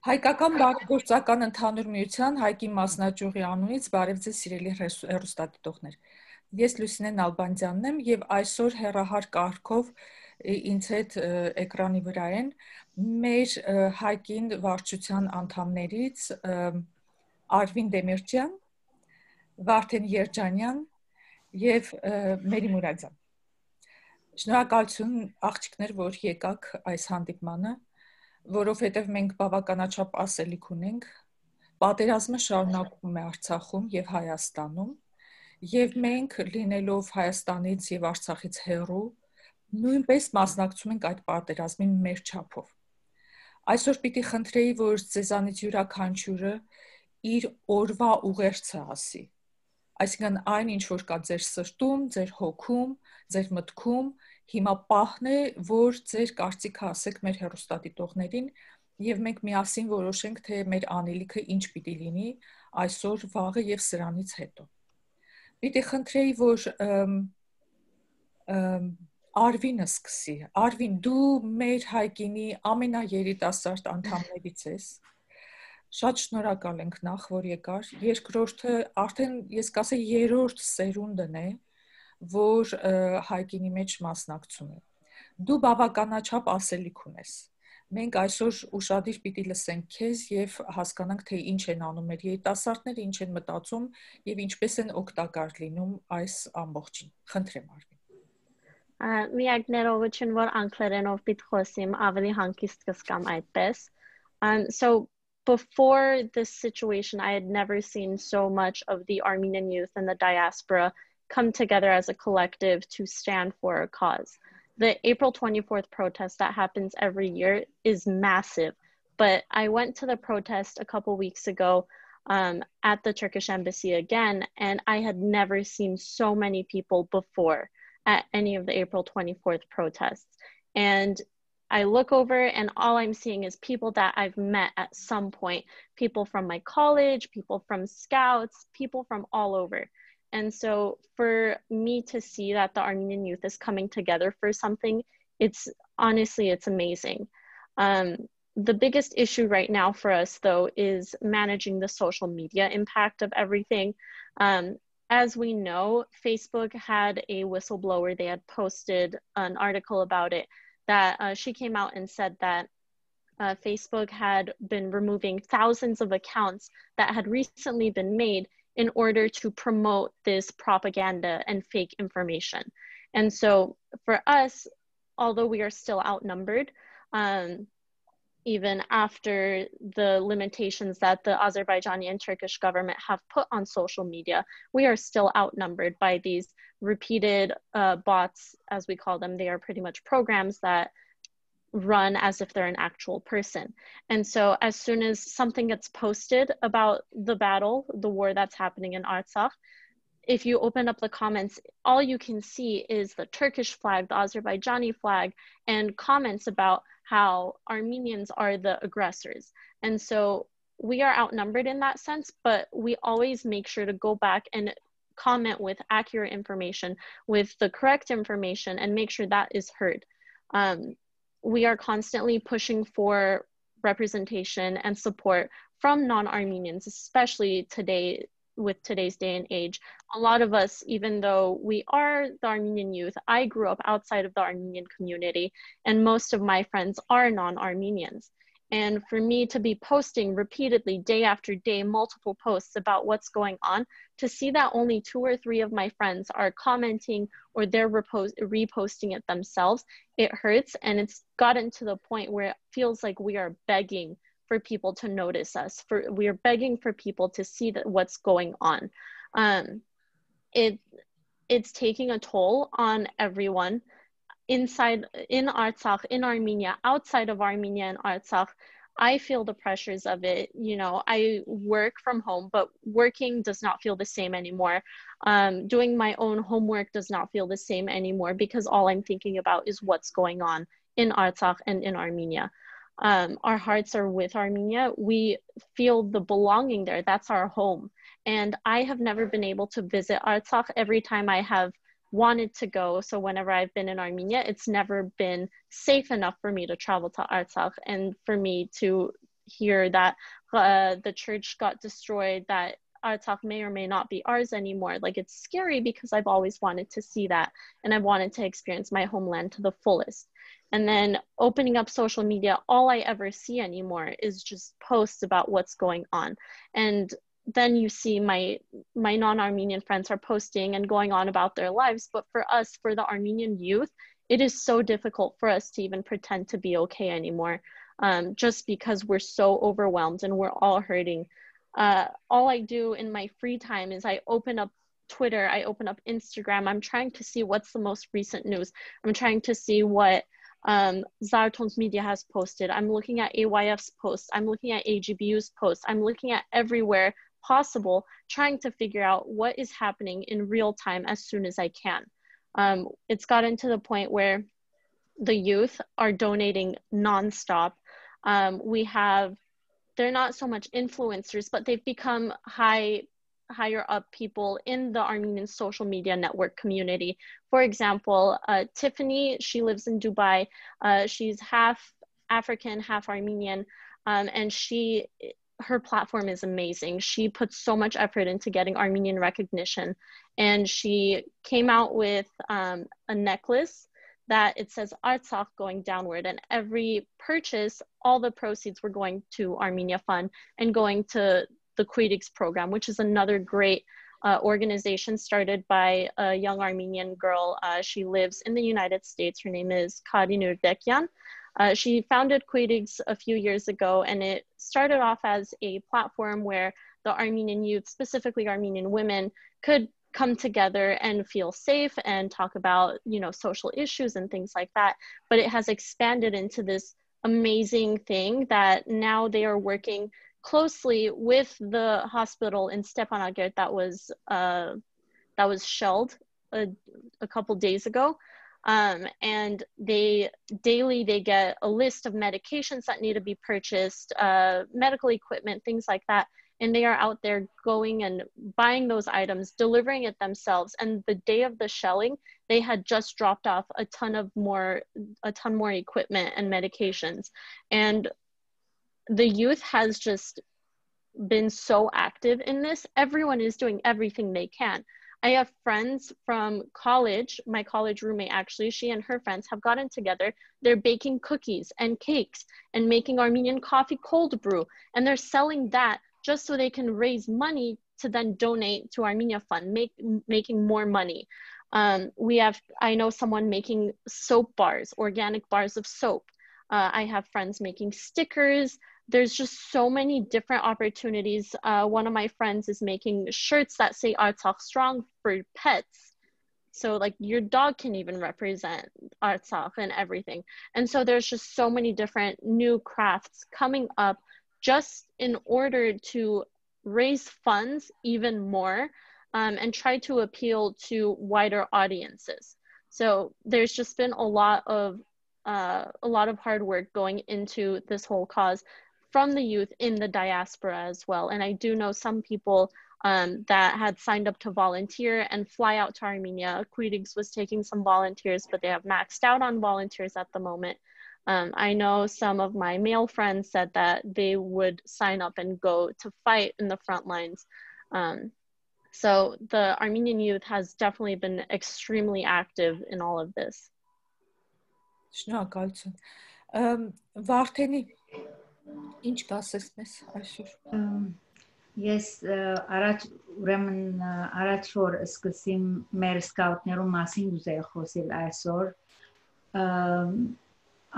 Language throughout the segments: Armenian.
Հայկական բարեգործական ընդհանուր միության Հայկի մասնաճյուղի անունից բարև ձեզ սիրելի հեռուստադիտողներ։ Ես Lusine Nalbandyanն եմ եւ այսօր հեռահար կարգով ինձ հետ էկրանի վրա են մեր Հայկին վարչության անդամներից Arvin Demerjian, Varteni Yerjanian եւ Mouradian։ Շնորհակալություն աղջիկներ, որ եկաք այս հանդիպմանը, որովհետև մենք բավականաչափ ասելիք ունենք, պատերազմը շարունակվում է Արցախում եւ Հայաստանում, եւ մենք լինելով Հայաստանից եւ Արցախից հեռու, նույնպես մասնակցում ենք այդ պատերազմին մեր չափով։ Այսօր պիտի խնդրեի, որ ձեզանից յուրաքանչյուրը իր օրվա ուղերձը ասի։ Այսինքն այն, ինչ որ կա ձեր սրտում, ձեր հոգում, ձեր մտքում, հիմա պահն է, որ ձեր կարծիքը ասեք մեր հեռուստադիտողներին եւ մենք միասին որոշենք, թե մեր անելիքը ինչ պիտի լինի այսօր, վաղը եւ սրանից հետո։ Պիտի խնդրեի, որ Arvin-ը սկսի։ Arvin, դու մեր Հայկինի ամենաերիտասարդ անդամներից ես։ Շատ շնորհակալ ենք նախ, որ եկար։ Երկրորդը արդեն ես կասեի երրորդ սերունդն է, որ Հայկինի մեջ մասնակցում է։ Դու բավականաչափ ասելիք ունես։ Մենք այսօր ուշադիր պիտի լսենք քեզ եւ հասկանանք, թե ինչ են անում մեր երիտասարդները, ինչ են մտածում եւ ինչպես են օգտակար լինում այս ամբողջին։ Խնդրեմ, Arvin։ Միակ ներողություն, որ անգլերենով պիտի խոսեմ, ավելի հանգիստ կզգամ այդպես։ So before this situation, I had never seen so much of the Armenian youth and the diaspora come together as a collective to stand for a cause. The April 24th protest that happens every year is massive, but I went to the protest a couple weeks ago at the Turkish embassy again, and I had never seen so many people before at any of the April 24th protests. And I look over and all I'm seeing is people that I've met at some point, people from my college, people from Scouts, people from all over. And so for me to see that the Armenian youth is coming together for something, it's amazing. The biggest issue right now for us though is managing the social media impact of everything. As we know, Facebook had a whistleblower, they had posted an article about it, that she came out and said that Facebook had been removing thousands of accounts that had recently been made in order to promote this propaganda and fake information. And so for us, although we are still outnumbered, even after the limitations that the Azerbaijani and Turkish government have put on social media, we are still outnumbered by these repeated bots, as we call them. They are pretty much programs that run as if they're an actual person. And so as soon as something gets posted about the battle, the war that's happening in Artsakh, if you open up the comments, all you can see is the Turkish flag, the Azerbaijani flag, and comments about how Armenians are the aggressors. And so we are outnumbered in that sense, but we always make sure to go back and comment with accurate information, with the correct information, and make sure that is heard. We are constantly pushing for representation and support from non-Armenians, especially today, with today's day and age. A lot of us, even though we are the Armenian youth, I grew up outside of the Armenian community, and most of my friends are non-Armenians. And for me to be posting repeatedly, day after day, multiple posts about what's going on, to see that only 2 or 3 of my friends are commenting or they're reposting it themselves, it hurts. And it's gotten to the point where it feels like we are begging for people to notice us, we are begging for people to see what's going on. It's taking a toll on everyone in Artsakh, in Armenia, outside of Armenia and Artsakh. I feel the pressures of it. You know, I work from home, but working does not feel the same anymore. Doing my own homework does not feel the same anymore because all I'm thinking about is what's going on in Artsakh and in Armenia. Our hearts are with Armenia. We feel the belonging there. That's our home. And I have never been able to visit Artsakh. Every time I have wanted to go, so whenever I've been in Armenia, it's never been safe enough for me to travel to Artsakh and for me to hear that the church got destroyed, that Artsakh may or may not be ours anymore. Like, it's scary because I've always wanted to see that, and I wanted to experience my homeland to the fullest. And then opening up social media, all I ever see anymore is just posts about what's going on. And then you see my non-Armenian friends are posting and going on about their lives. But for us, for the Armenian youth, it is so difficult for us to even pretend to be okay anymore, just because we're so overwhelmed and we're all hurting. All I do in my free time is I open up Twitter, I open up Instagram. I'm trying to see what's the most recent news. I'm trying to see what Zarton's media has posted. I'm looking at AYF's posts. I'm looking at AGBU's posts. I'm looking at everywhere possible, trying to figure out what is happening in real time as soon as I can. It's gotten to the point where the youth are donating nonstop. They're not so much influencers, but they've become higher up people in the Armenian social media network community. For example, Tiffany, she lives in Dubai. She's half African, half Armenian, and her platform is amazing. She puts so much effort into getting Armenian recognition, and she came out with a necklace that it says Artsakh going downward, and every purchase, all the proceeds were going to Armenia Fund and going to the Quidix program, which is another great organization started by a young Armenian girl. She lives in the United States. Her name is Kadi Nurdekyan. She founded Quidix a few years ago, and it started off as a platform where the Armenian youth, specifically Armenian women, could come together and feel safe and talk about, social issues and things like that. But it has expanded into this amazing thing that now they are working closely with the hospital in Stepanakert that was shelled a couple days ago. And they get a list of medications that need to be purchased, medical equipment, things like that. And they are out there going and buying those items, delivering it themselves. And the day of the shelling, they had just dropped off a ton more equipment and medications. And the youth has just been so active in this. Everyone is doing everything they can. I have friends from college, my college roommate actually, she and her friends have gotten together. They're baking cookies and cakes and making Armenian coffee cold brew. And they're selling that just so they can raise money to then donate to Armenia Fund, making more money. I know someone making soap bars, organic bars of soap. I have friends making stickers. There's just so many different opportunities. One of my friends is making shirts that say Artsakh Strong for pets. So like your dog can even represent Artsakh and everything. And so there's just so many different new crafts coming up just in order to raise funds even more and try to appeal to wider audiences. So there's just been a lot of hard work going into this whole cause from the youth in the diaspora as well. And I do know some people that had signed up to volunteer and fly out to Armenia. Quidix was taking some volunteers, but they have maxed out on volunteers at the moment. I know some of my male friends said that they would sign up and go to fight in the front lines. So the Armenian youth has definitely been extremely active in all of this. Շնորհակալություն։ Վարդենի, ինչ կասես մեզ այսօր։ Ես առաջ որ սկսեմ մեր սկաուտներու մասին ուզեի խոսել այսօր,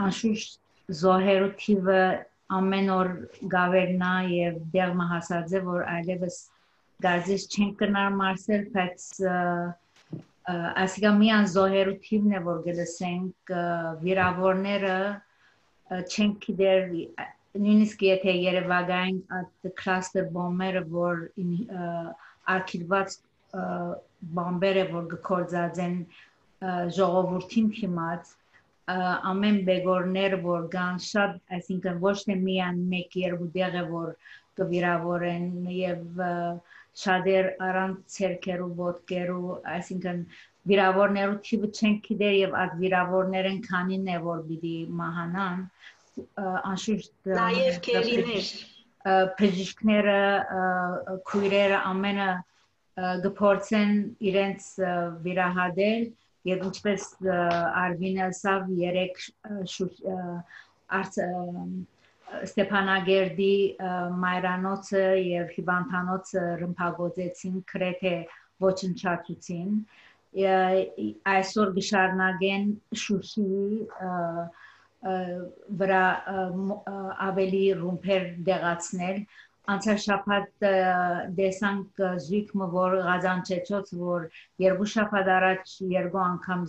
անշուշտ զոհերու թիվը ամեն օր գավերնա եւ դեղը հասած է, որ այլևս գազից չենք կնար մարսել, բայց ասիկա միան զոհերու թիվն է, որ գլսենք վիրավորները չենք գիտեր նույնիսկ եթե Երևանային այդ cluster բոմբերը, որ արկիվված բոմբերը, որ գործածեն ժողովրդին թիմած, ամեն բեգորները, որ կան շատ, այսինքն ոչ թե միան մեկ-երկու դեղ է, որ կվիրավորեն եւ շատեր առանց ցերկերու, ոտքերու, այսինքն վիրավորներու թիվը չենք գիտեր եւ այդ վիրավորներն քանին է, որ պիտի մահանան, անշուշտ Նաև քերիներ բժիշկները քույրերը ամենը գործեն իրենց վիրահատել եւ ինչպես Արվինը ասավ երեք Ստեփանագերդի մայրանոցը եւ հիվանդանոցը ռմբագործեցին գրեթե ոչնչացուցին այսօր գշարնագեն Շուշիի վրա ավելի ռումբեր դեղացնել անցյալ շաբաթ դեսանք զույգը որ Ղազանչեցոց որ երկու շաբաթ առաջ երկու անգամ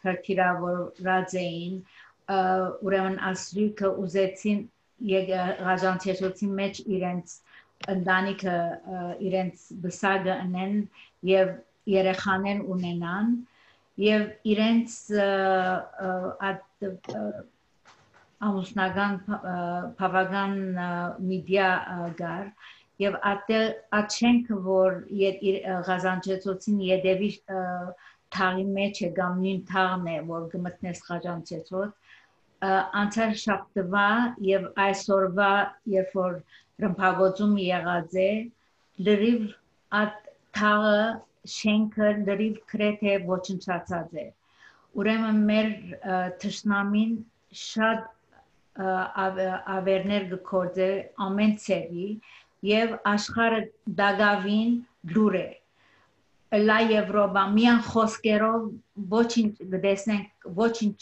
հրթիռավորած էին ուրեմն ասրիկը ուզեցին Ղազանչեցոցի մեջ իրենց ընտանիքը իրենց բսագը ունեն եւ երեխաներ ունենան եւ իրենց ամուսնական բավական մեդիա գար եւ աչենք որ Ղազանչեցոցին յետևի թաղի մեջ է կամ նույն թաղն է որ գմտնես Ղազանչեցոց անցյալ շաբթվա եւ այսօրվա երբ որ ռմբագործում եղած է լրիվ այդ թաղը շենքը լրիվ գրեթե ոչնչացած է ուրեմն մեր թշնամին շատ ավերներ գործե ամեն ցևի եւ աշխարհը դակավին լուր է լա Եվրոպա միան խոսքերով ոչինչ գտեսնենք ոչինչ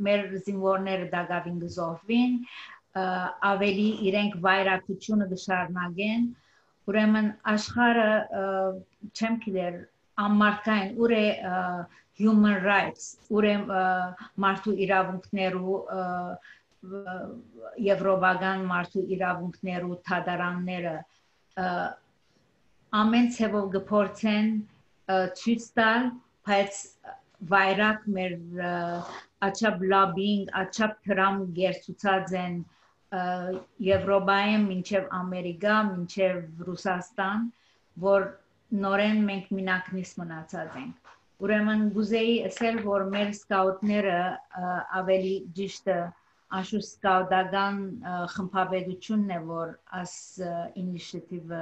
մեր զինվորները դակավին գզովվին ավելի իրենք վայրակությունը գշարնագեն ուրեմն աշխարհը չեմ գիտեր ամմարկային ուր է human rights ուր է մարդու իրավունքներու եվրոպական մարդու իրավունքներու թադարանները ամեն ցևով գործեն ցույց տալ բայց վայրակ մեր աչափ լոբինգ աչափ դրամ գերցուցած են Եվրոպայում մինչև Ամերիկա մինչև Ռուսաստան որ նորեն մենք մինակնից մնացած ենք ուրեմն գուզեի ասել որ մեր սկաուտները ավելի ճիշտ անշուշտ սկաուտական խմբապետությունն է որ աս ինիշիատիվը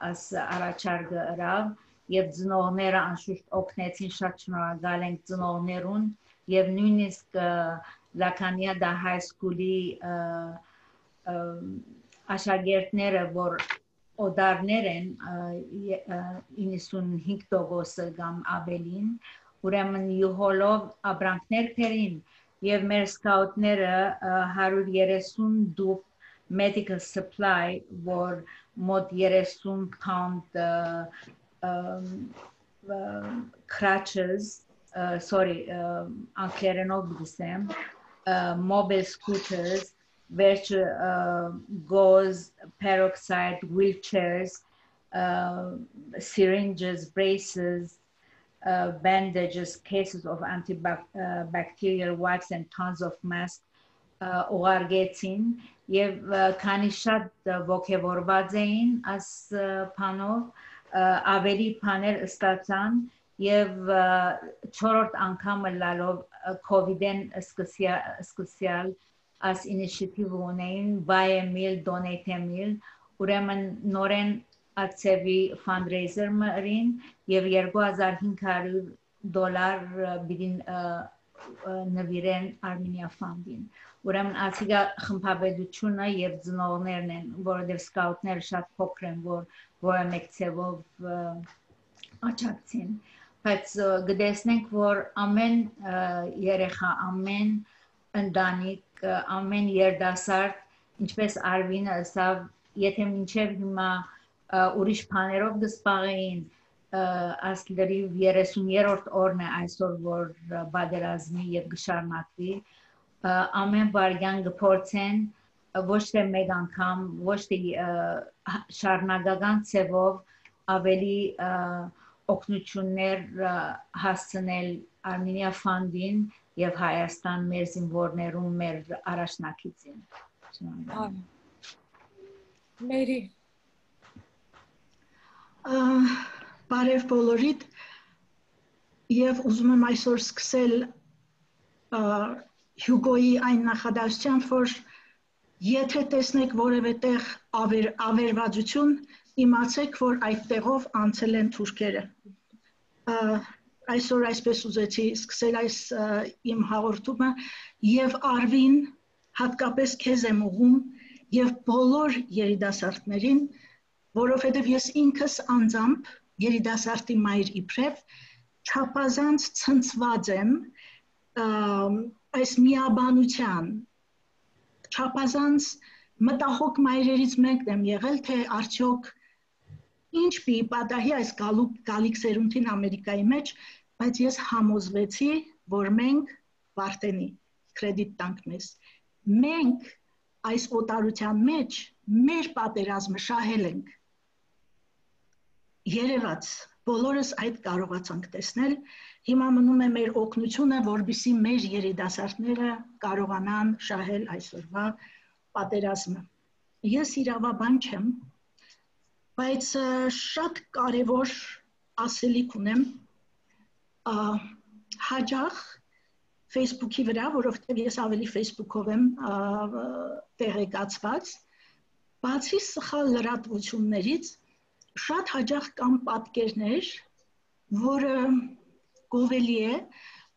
աս առաջարկը ըրավ եւ ծնողները անշուշտ օգնեցին շատ շնորհակալ ենք ծնողներուն եւ նույնիսկ Լականիա դա հայսկուլի աշակերտները որ օդարներ են 95% կամ ավելին ուրեմն յուհոլով ապրանքներ քերին եւ մեր սկաուտները 130 դուփ medical supply որ մոտ 30 pound crutches անկերենով դիսեմ mobile scooters which gauze, peroxide, wheelchairs, syringes, braces, bandages, cases of antibacterial wipes and tons of masks ուղարկեցին եւ քանի շատ ողջավորված էին աս փանով ավելի բաներ ստացան եւ 4-րդ անգամ լալով COVID-ն սկսյալ as initiative ունեին buy a meal donate a meal ուրեմն նորեն ացեվի fundraiser մրին եւ $2500 բիդին նվիրեն Armenia Fund-ին ուրեմն ասիգա խմբապետությունը եւ ծնողներն են որովհետեւ սկաուտները շատ փոքր են որ որը մեկ ցևով աճակցին բայց գտեսնենք որ ամեն երեխա ամեն ընտանիք ամեն երդասարդ ինչպես Arvin-ը ասավ եթե մինչև հիմա ուրիշ բաներով դսպաղեին ասլերի 30-րդ օրն է այսօր որ բادرազմի եւ գշարնակվի ամեն վարյան գործեն ոչ թե մեկ անգամ ոչ թե շարունակական ցևով ավելի օգնություններ հասցնել Armenia Fund-ին եւ Հայաստան մեր զինվորներուն մեր առաջնակիցին Մերի բարև բոլորիդ եւ ուզում եմ այսօր սկսել Հյուգոյի այն նախադասությամբ, որ եթե տեսնեք որևէ տեղ ավերվածություն, իմացեք, որ այդ տեղով անցել են թուրքերը։ Այսօր այսպես ուզեցի սկսել այս իմ հաղորդումը եւ Արվին հատկապես քեզ եմ ուղում եւ բոլոր երիտասարդներին, որովհետեւ ես ինքս անձամբ երիտասարդի մայր իբրև չափազանց ցնցված եմ այս միաբանության չափազանց մտահոգ մայրերից մեկն եմ եղել, թե արդյոք ինչ պիտի պատահի այս գալիք սերունդին Ամերիկայի մեջ, բայց ես համոզվեցի, որ մենք Վարդենի կրեդիտ տանք մեզ։ Մենք այս օտարության մեջ մեր պատերազմը շահել ենք։ Երևաց, բոլորս այդ կարողացանք տեսնել, հիմա մնում է մեր օգնությունը, որպեսզի մեր երիտասարդները կարողանան շահել այսօրվա պատերազմը։ Ես իրավաբան չեմ, բայց շատ կարևոր ասելիք ունեմ հաճախ Facebook-ի վրա, որովհետև ես ավելի Facebook-ով եմ տեղեկացված, բացի սխալ լրատվություններից, շատ հաճախ կան պատկերներ, որը գովելի է,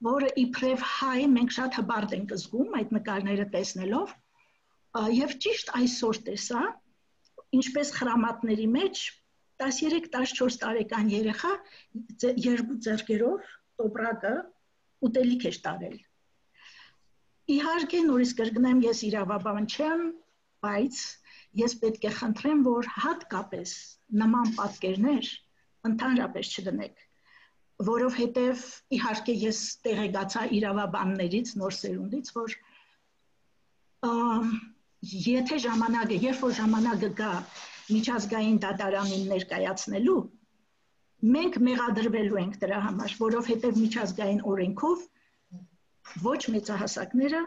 որը իբրև հայ մենք շատ հբարտ ենք զգում այդ նկարները տեսնելով, եւ ճիշտ այսօր տեսա, ինչպես խրամատների մեջ 13-14 տարեկան երեխա երկու ձեռքերով տոպրակը ուտելիք էր տարել։ Իհարկե նորից կրկնեմ, ես իրավաբան չեմ, բայց ես պետք է խնդրեմ, որ հատկապես նման պատկերներ ընդհանրապես չդնեք, որովհետև իհարկե ես տեղեկացա իրավաբաններից, նոր սերունդից, որ եթե ժամանակը, երբ որ ժամանակը գա միջազգային դատարանին ներկայացնելու, մենք մեղադրվելու ենք դրա համար, որովհետև միջազգային օրենքով ոչ մեծահասակները,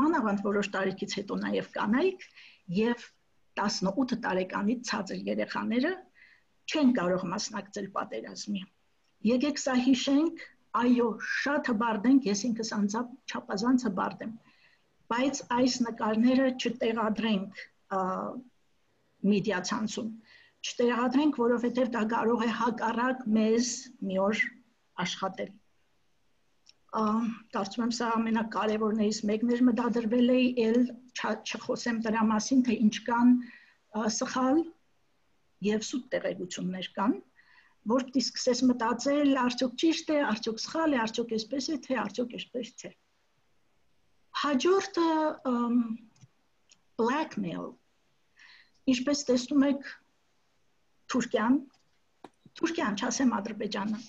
մանավանդ որոշ տարիքից հետո նաև կանայք եւ 18 տարեկանից ցածր երեխաները չեն կարող մասնակցել պատերազմի։ Եկեք սա հիշենք, այո, շատ հբարտ ենք, ես ինքս անձամբ չափազանց հբարտ եմ, բայց այս նկարները չտեղադրենք մեդիա ցանցում, չտեղադրենք, որովհետև դա կարող է հակառակ մեզ մի օր աշխատել։ Կարծում եմ սա ամենակարևորներից մեկն էր, մտադրվել էի էլ չխոսեմ դրա մասին, թե ինչ կան սխալ եւ սուտ տեղեկություններ կան, որպեսզի սկսես մտածել, արդյոք ճիշտ է, արդյոք սխալ է, արդյոք այսպես է, թե արդյոք այսպես չէ։ Հաջորդը blackmail, ինչպես տեսնում եք Թուրքիան, չասեմ Ադրբեջանը,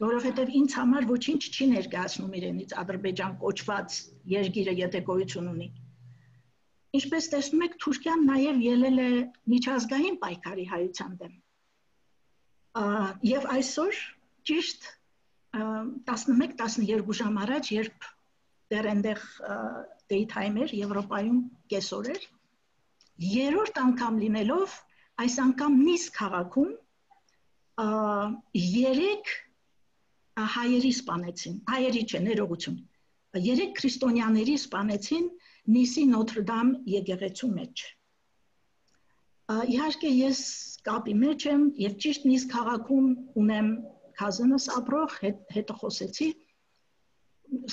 որովհետև ինձ համար ոչինչ չի ներկայացնում իրենից Ադրբեջան կոչված երկիրը, եթե գոյություն ունի։ Ինչպես տեսնում եք, Թուրքիան նաև ելել է միջազգային պայքարի հայության դեմ։ Եվ այսօր ճիշտ 11-12 ժամ առաջ, երբ դեռ այնտեղ daytime էր Եվրոպայում կեսօր էր, երրորդ անգամ լինելով, այս անգամ Նիս քաղաքում 3 հայերի սպանեցին, հայերի չէ, ներողություն, 3 քրիստոնյաների սպանեցին Նիսի Նոթրդամ եկեղեցու մեջ։ Իհարկե ես կապի մեջ եմ եւ ճիշտ Նիս քաղաքում ունեմ cousin-ս ապրող, հետը խոսեցի,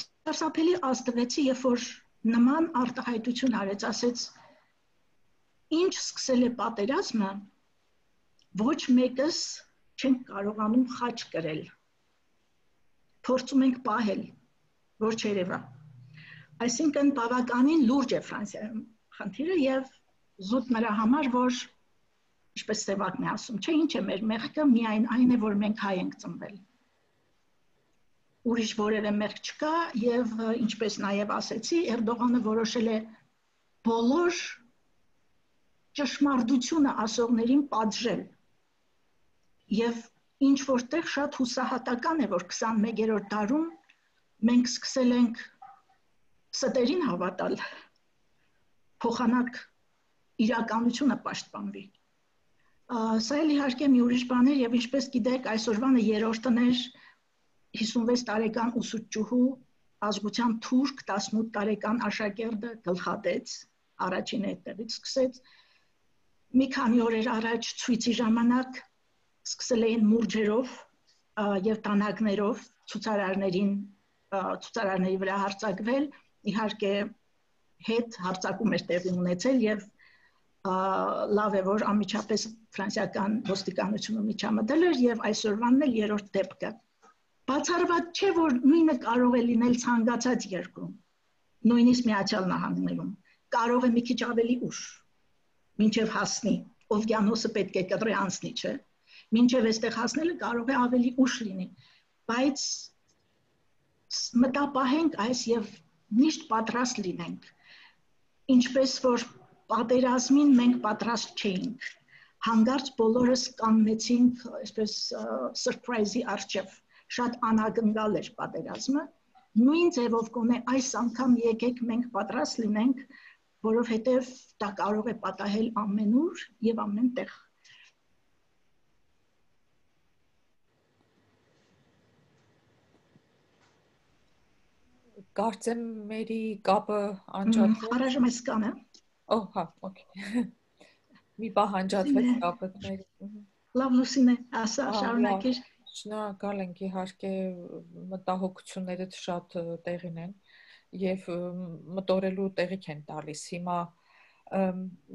սարսափելի ազդվեցի, երբ որ նման արտահայտություն արեց, ասեց, ինչ սկսել է պատերազմը, ոչ մեկս չենք կարողանում խաչ կրել, փորձում ենք պահել, որ չերևա։ Այսինքն բավականին լուրջ է Ֆրանսիայում խնդիրը եւ զուտ նրա համար, որ ինչպես Սևակն է ասում, չէ, ինչ է մեր մեղքը, միայն այն է, որ մենք հայ ենք ծնվել։ Ուրիշ որևէ մեղք չկա եւ ինչպես նաեւ ասեցի, Էրդողանը որոշել է բոլոր ճշմարտությունը ասողներին պատժել։ Եվ ինչ որտեղ շատ հուսահատական է, որ 21-րդ դարում մենք սկսել ենք ստերին հավատալ, փոխանակ իրականությունը պաշտպանվի։ Սա էլ իհարկե մի ուրիշ բան էր եւ ինչպես գիտեք, այսօրվանը երրորդն էր 56 տարեկան ուսուցչուհու ազգության թուրք 18 տարեկան աշակերտը գլխատեց, առաջին այդտեղից սկսեց, մի քանի օրեր առաջ ցույցի ժամանակ սկսել էին մուրջերով եւ տանակներով ցուցարարների վրա հարձակվել, իհարկե հետ հարձակում էր տեղի ունեցել եւ լավ է որ անմիջապես ֆրանսիական ոստիկանությունը միջամտել էր եւ այսօրվանն էլ երրորդ դեպքը բացառված չէ որ նույնը կարող է լինել ցանկացած երկրում նույնիսկ Միացյալ Նահանգներում կարող է մի քիչ ավելի ուշ մինչեւ հասնի օվկիանոսը պետք է կտրի անցնի չէ մինչեւ այստեղ հասնելը կարող է ավելի ուշ լինի բայց մտապահենք այս եւ միշտ պատրաստ լինենք ինչպես որ պատերազմին մենք պատրաստ չէինք հանգարց բոլորս կանգնեցինք այսպես սուրպրայզի առջև շատ անակնկալ էր պատերազմը նույն ձևով կոնե այս անգամ եկեք մենք պատրաստ լինենք որովհետև դա կարող է պատահել ամենուր եւ ամենտեղ Կարծեմ մերի կապը անջատվեց Առայժմ այս կան հա, օքեյ։ Մի պահ անջատվեց կապը մերի։ Լավ Լուսինե, ասա, շարունակիր։ Շնորհակալ ենք իհարկե մտահոգություններդ շատ տեղին են եւ մտորելու տեղիք են տալիս։ Հիմա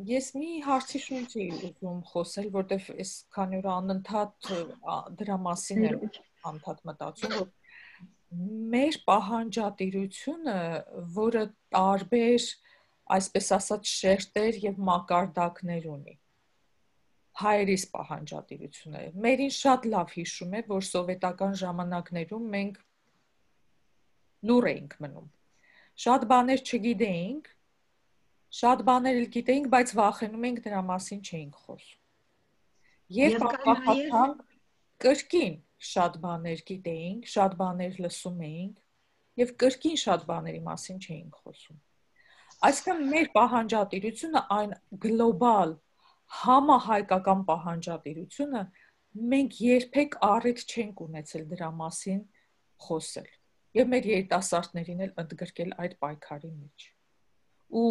ես մի հարցի շուրջ ուզում խոսել, որտեվ այս քանի օր անընդհատ դրա մասին եմ անդադ մտածում, որ մեր պահանջատիրությունը, որը տարբեր, այսպես ասած, շերտեր եւ մակարդակներ ունի։ Հայերիս պահանջատիրությունը։ Մերին շատ լավ հիշում է, որ սովետական ժամանակներում մենք լուր էինք մնում։ Շատ բաներ չգիտեինք, շատ բաներ էլ գիտեինք, բայց վախենում էինք դրա մասին չէինք խոսում։ Երբ ապահովանք կրկին շատ բաներ գիտեինք, շատ բաներ լսում էինք եւ կրկին շատ բաների մասին չէինք խոսում։ Այսինքն մեր պահանջատիրությունը այն գլոբալ համահայկական պահանջատիրությունը մենք երբեք առիթ չենք ունեցել դրա մասին խոսել եւ մեր երիտասարդներին էլ ընդգրկել այդ պայքարի մեջ։ Ու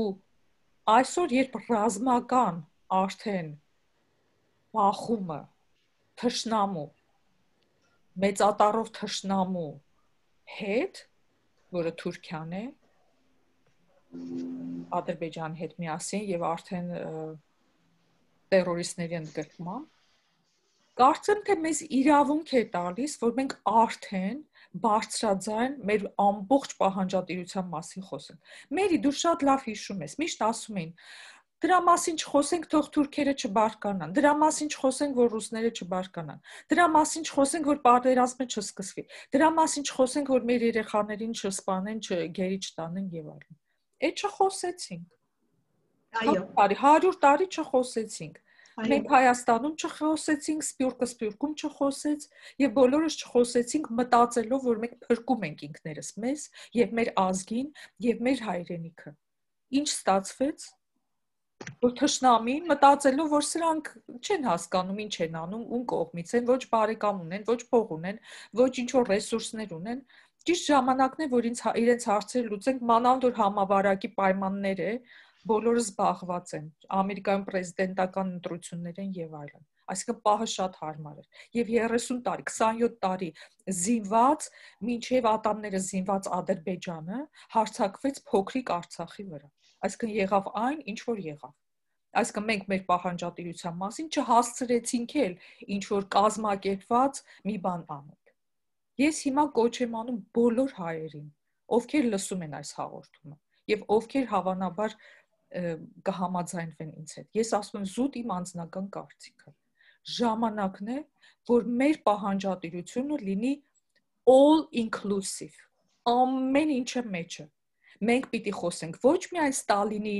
այսօր երբ ռազմական արդեն բախումը թշնամու մեծատառով թշնամու հետ, որը Թուրքիան է, Ադրբեջանի հետ միասին եւ արդեն terroristների ընդգրկման, կարծեմ թե մեզ իրավունք է տալիս, որ մենք արդեն բարձրաձայն մեր ամբողջ պահանջատիրության մասին խոսենք։ Մերի դու շատ լավ հիշում ես, միշտ ասում էին դրա մասին չխոսենք, թող թուրքերը չբարկանան, դրա մասին չխոսենք, որ ռուսները չբարկանան, դրա մասին չխոսենք, որ պատերազմը չսկսվի, դրա մասին չխոսենք, որ մեր երեխաներին չսպանեն, չգերի չտանեն եւ այլն։ Այդ չխոսեցինք։ Այո, 100 տարի չխոսեցինք։ Մենք Հայաստանում չխոսեցինք, Սփյուռքում չխոսեց եւ բոլորս չխոսեցինք մտածելով, որ մենք փրկում ենք ինքներս մեզ եւ մեր ազգին եւ մեր հայրենիքը։ Ինչ ստացվեց։ Որ թշնամին մտածելով, որ սրանք չեն հասկանում ինչ են անում, ում կողմից են, ոչ բարեկամ ունեն, ոչ փող ունեն, ոչ ինչ որ ռեսուրսներ ունեն, ճիշտ ժամանակն է, որ իրենց հարցերը լուծենք, մանավանդ որ համավարակի պայմաններ է, բոլորը զբաղված են, Ամերիկայում պրեզիդենտական ընտրություններ են եւ այլն։ Այսինքն պահը շատ հարմար էր։ Եվ 30 տարի, 27 տարի զինված, մինչև ատամները զինված Ադրբեջանը հարձակվեց փոքրիկ Արցախի վրա։ Այսինքն եղավ այն, ինչ որ եղավ։ Այսինքն մենք մեր պահանջատիրության մասին չհասցրեցինք էլ ինչ որ կազմակերպված մի բան անենք։ Ես հիմա կոչ եմ անում բոլոր հայերին, ովքեր լսում են այս հաղորդումը եւ ովքեր հավանաբար կհամաձայնվեն ինձ հետ։ Ես ասում եմ զուտ իմ անձնական կարծիքը։ Ժամանակն է, որ մեր պահանջատիրությունը լինի all inclusive, ամեն ինչը մեջը։ Մենք պիտի խոսենք ոչ միայն Ստալինի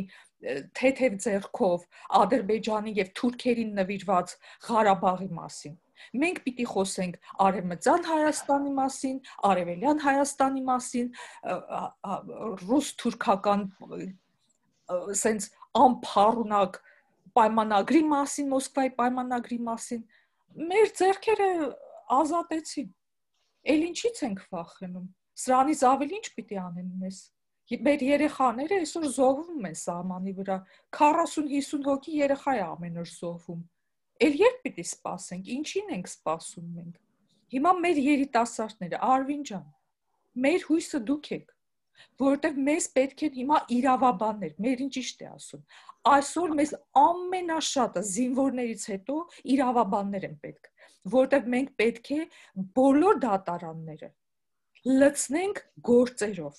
թեթև ձեռքով Ադրբեջանի եւ Թուրքերին նվիրված Ղարաբաղի մասին։ Մենք պիտի խոսենք Արևմտյան Հայաստանի մասին, Արևելյան Հայաստանի մասին, ռուս-թուրքական sense անփառունակ պայմանագրի մասին, Մոսկվայի պայմանագրի մասին։ Մեր ձեռքերը ազատեցին։ Էլ ինչից ենք վախենում։ Սրանից ավելի ինչ պիտի անեն մեզ։ Մեր երեխաները այսօր զոհվում են սահմանի վրա, 40-50 հոգի երեխա է ամեն օր զոհվում։ Էլ երբ պիտի սպասենք, ինչին ենք սպասում մենք։ Հիմա մեր երիտասարդները, Արվին ջան, մեր հույսը դուք եք, որովհետև մեզ պետք են հիմա իրավաբաններ, մերին ճիշտ է ասում։ Այսօր մեզ ամենաշատը զինվորներից հետո իրավաբաններ են պետք, որովհետև մենք պետք է բոլոր դատարանները լցնենք գործերով։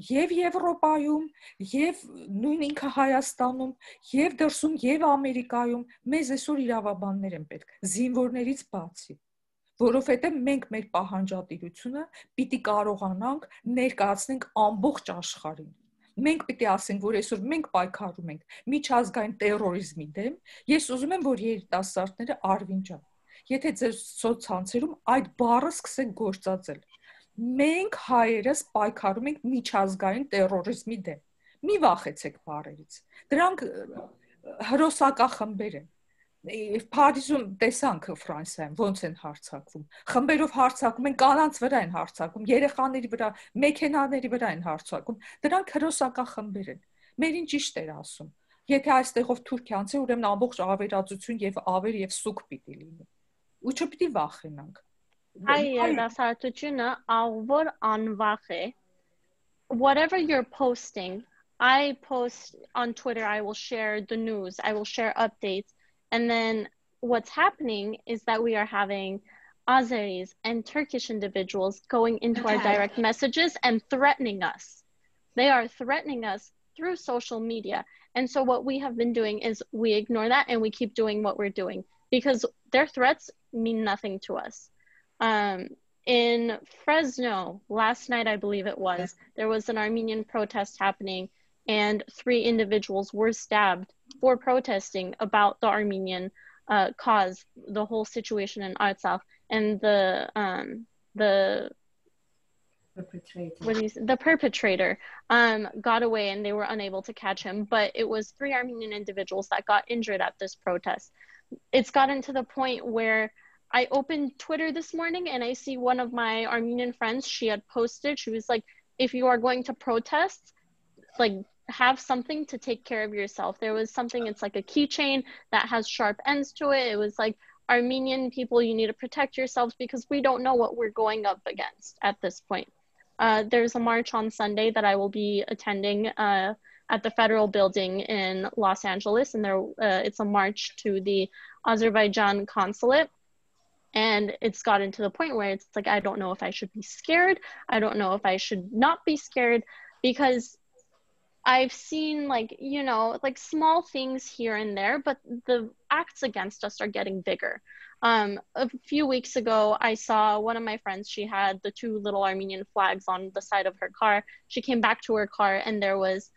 Եվ Եվրոպայում, եւ նույն ինքը Հայաստանում, եւ դրսում, եւ Ամերիկայում մեզ այսօր իրավաբաններ են պետք, զինվորներից բացի, որովհետեւ մենք մեր պահանջատիրությունը պիտի կարողանանք ներկայացնենք ամբողջ աշխարհին։ Մենք պիտի ասենք, որ այսօր մենք պայքարում ենք միջազգային տերորիզմի դեմ, ես ուզում եմ, որ երիտասարդները Արվին ջան, եթե ձեր սոցցանցերում այդ բառը սկսեք գործածել։ Մենք հայերս պայքարում ենք միջազգային տերորիզմի դեմ։ Մի վախեցեք բառերից։ Դրանք հրոսակախմբեր են։ Փարիզում տեսանք Ֆրանսիայում ոնց են հարձակվում։ Խմբերով հարձակում են, կանանց վրա են հարձակում, երեխաների վրա, մեքենաների վրա են հարձակում։ Դրանք հրոսակախմբեր են։ Մերին ճիշտ էր ասում։ Եթե այստեղով Թուրքիա անցե, ուրեմն ամբողջ ավերածություն եւ ավեր եւ սուկ պիտի լինի։ Ու չպիտի վախենանք։ Whatever you're posting, I post on Twitter, I will share the news, I will share updates. And then what's happening is that we are having Azeris and Turkish individuals going into our direct messages and threatening us. They are threatening us through social media. And so what we have been doing is we ignore that and we keep doing what we're doing because their threats mean nothing to us. In Fresno, last night, I believe it was, there was an Armenian protest happening and 3 individuals were stabbed for protesting about the Armenian cause, the whole situation in Artsakh, and the perpetrator got away and they were unable to catch him, but it was 3 Armenian individuals that got injured at this protest. It's gotten to the point where I opened Twitter this morning and I see one of my Armenian friends, she had posted, she was like, if you are going to protest, like have something to take care of yourself. There was something, it's like a keychain that has sharp ends to it. It was like, Armenian people, you need to protect yourselves because we don't know what we're going up against at this point. There's a march on Sunday that I will be attending at the federal building in Los Angeles, and it's a march to the Azerbaijan consulate. And it's gotten to the point where it's like, I don't know if I should be scared. I don't know if I should not be scared because I've seen like, you know, like small things here and there, but the acts against us are getting bigger. A few weeks ago, I saw one of my friends, she had the 2 little Armenian flags on the side of her car. She came back to her car and there was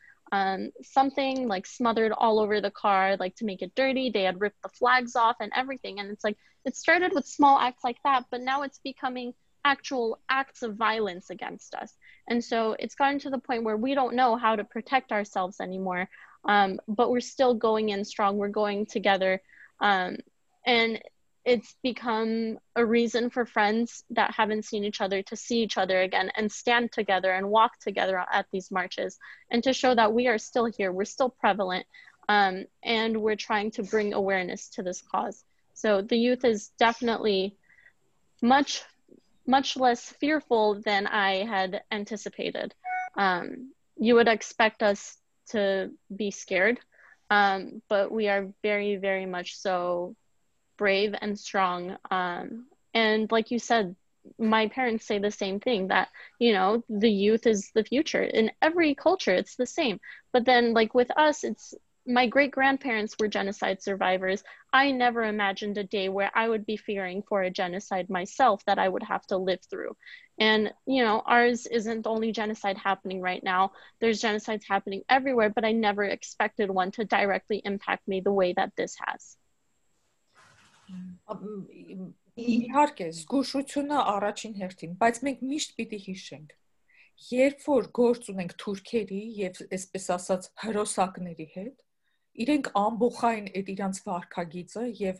something like smothered all over the car, like to make it dirty. They had ripped the flags off and everything. And it's like, it started with small acts like that, but now it's becoming actual acts of violence against us. And so it's gotten to the point where we don't know how to protect ourselves anymore, but we're still going in strong. We're going together. And it's become a reason for friends that haven't seen each other to see each other again and stand together and walk together at these marches and to show that we are still here, we're still prevalent, and we're trying to bring awareness to this cause. So the youth is definitely much less fearful than I had anticipated. You would expect us to be scared, but we are very, very much so brave and strong. And like you said, my parents say the same thing, that, you know, the youth is the future. In every culture, it's the same. But then like with us, it's, my great-grandparents were genocide survivors. I never imagined a day where I would be fearing for a genocide myself that I would have to live through. And, you know, ours isn't the only genocide happening right now. There's genocides happening everywhere, but I never expected one to directly impact me the way that this has. Իհարկե, զգուշությունը առաջին հերթին, բայց մենք միշտ պիտի հիշենք, երբ որ գործ ունենք թուրքերի եւ այսպես ասած հրոսակների հետ, իրենք ամբողջային այդ իրանց վարքագիծը եւ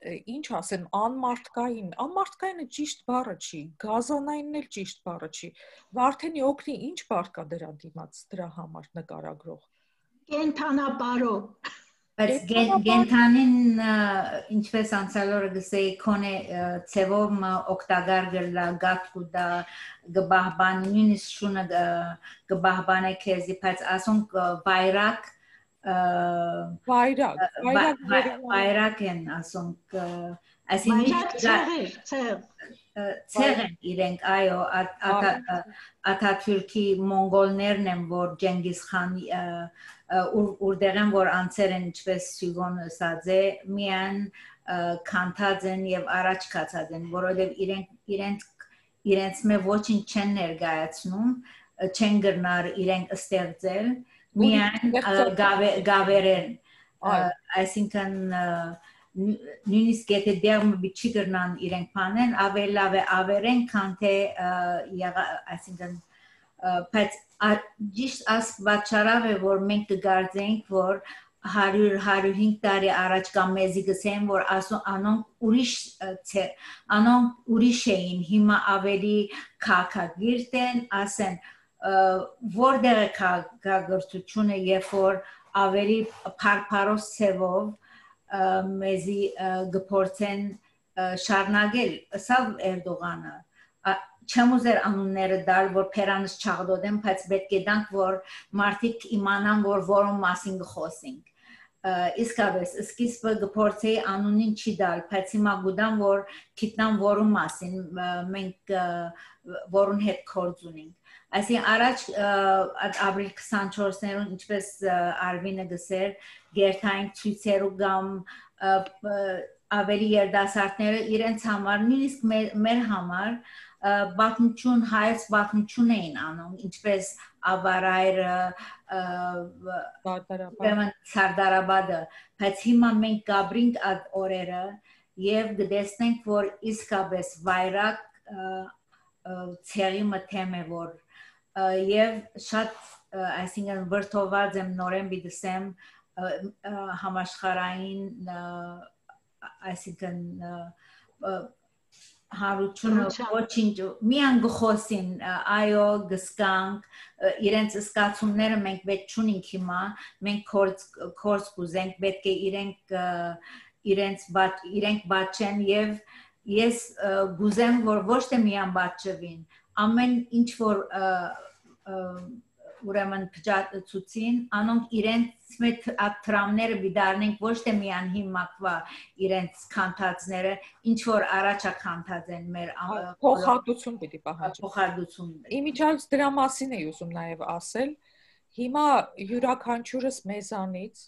ինչ ասեմ, անմարդկայինը ճիշտ բառը չի, գազանայինն էլ ճիշտ բառը չի։ Վարդենի օգնի ինչ բառ կա դրա դիմաց, դրա համար նկարագրող։ Կենթանաբարո։ Բայց գենթանին ինչպես անցյալ օրը գսեի կոնե ծևով օգտագար գլա գատկու դա գբահբան նույնիսկ շունը գբահբանը քեզի բայց ասոնք վայրակ են ասոնք ցեղեն իրենք այո աթաթյուրքի մոնգոլներն են որ Ջենգիզ խան ուրդեղեն որ անցեր են ինչպես Սյուգոն ասած է միան քանթած են եւ առաջ կացած են որովհետեւ իրենց մե ոչինչ չեն ներկայացնում չեն գրնար իրենք ստեղծել միան գավերեն այսինքն նույնիսկ եթե դերմը բիչի գրնան իրենք բանեն ավելի լավ է ավերեն քան թե այսինքն բայց ճիշտ աս բաչարավ է որ մենք կգարձենք որ 100-105 տարի առաջ կամ մեզի գսեն որ անոնք ուրիշ էին հիմա ավելի քաղաքագիրտ են ասեն որտեղ է քաղաքագործությունը երբ որ ավելի փարփարոս ցևով մեզի գփորձեն շարունակել սա Էրդողանը չեմ ուզեր անունները դալ որ փերանս չաղդոդեն բայց պետք է դանք որ մարդիկ իմանան որ որոն մասին խոսենք իսկապես սկիզբը գփորձեի անունին չի դալ բայց հիմա գուտամ որ գիտնամ որոն մասին մենք որոն հետ կորձ ունենք այսինքն առաջ ապրիլ 24-ներուն ինչպես Արվինը գսեր գերթային ցույցերու կամ ավելի երդասարտները իրենց համար նույնիսկ մեր համար բախնություն հայց բախնություն էին անում ինչպես ավարայրը Սարդարաբադը բայց հիմա մենք գաբրինք այդ օրերը եւ գտեսնենք որ իսկապես վայրակ ցերի մթեմ է որ եւ շատ այսինքն վրթոված եմ նորեն բիդսեմ համաշխարհային այսինքն հարությունը ոչինչ միան գխոսին այո գսկանք իրենց սկացումները մենք պետք չունենք հիմա մենք կորց կուզենք պետք է իրենք բաչեն եւ ես գուզեմ որ ոչ թե միան բաչվին ամեն ինչ որ ուրեմն փճացուցին անոնք իրենց մեծ ակտրամները բիդարնենք ոչ թե միան հիմակվա իրենց քանթածները ինչ որ առաջա քանթած են մեր փոխհատուցում պիտի պահանջի փոխհատուցում իմիջիայլս դրա մասին էի ուզում նաև ասել հիմա յուրաքանչյուրս մեզանից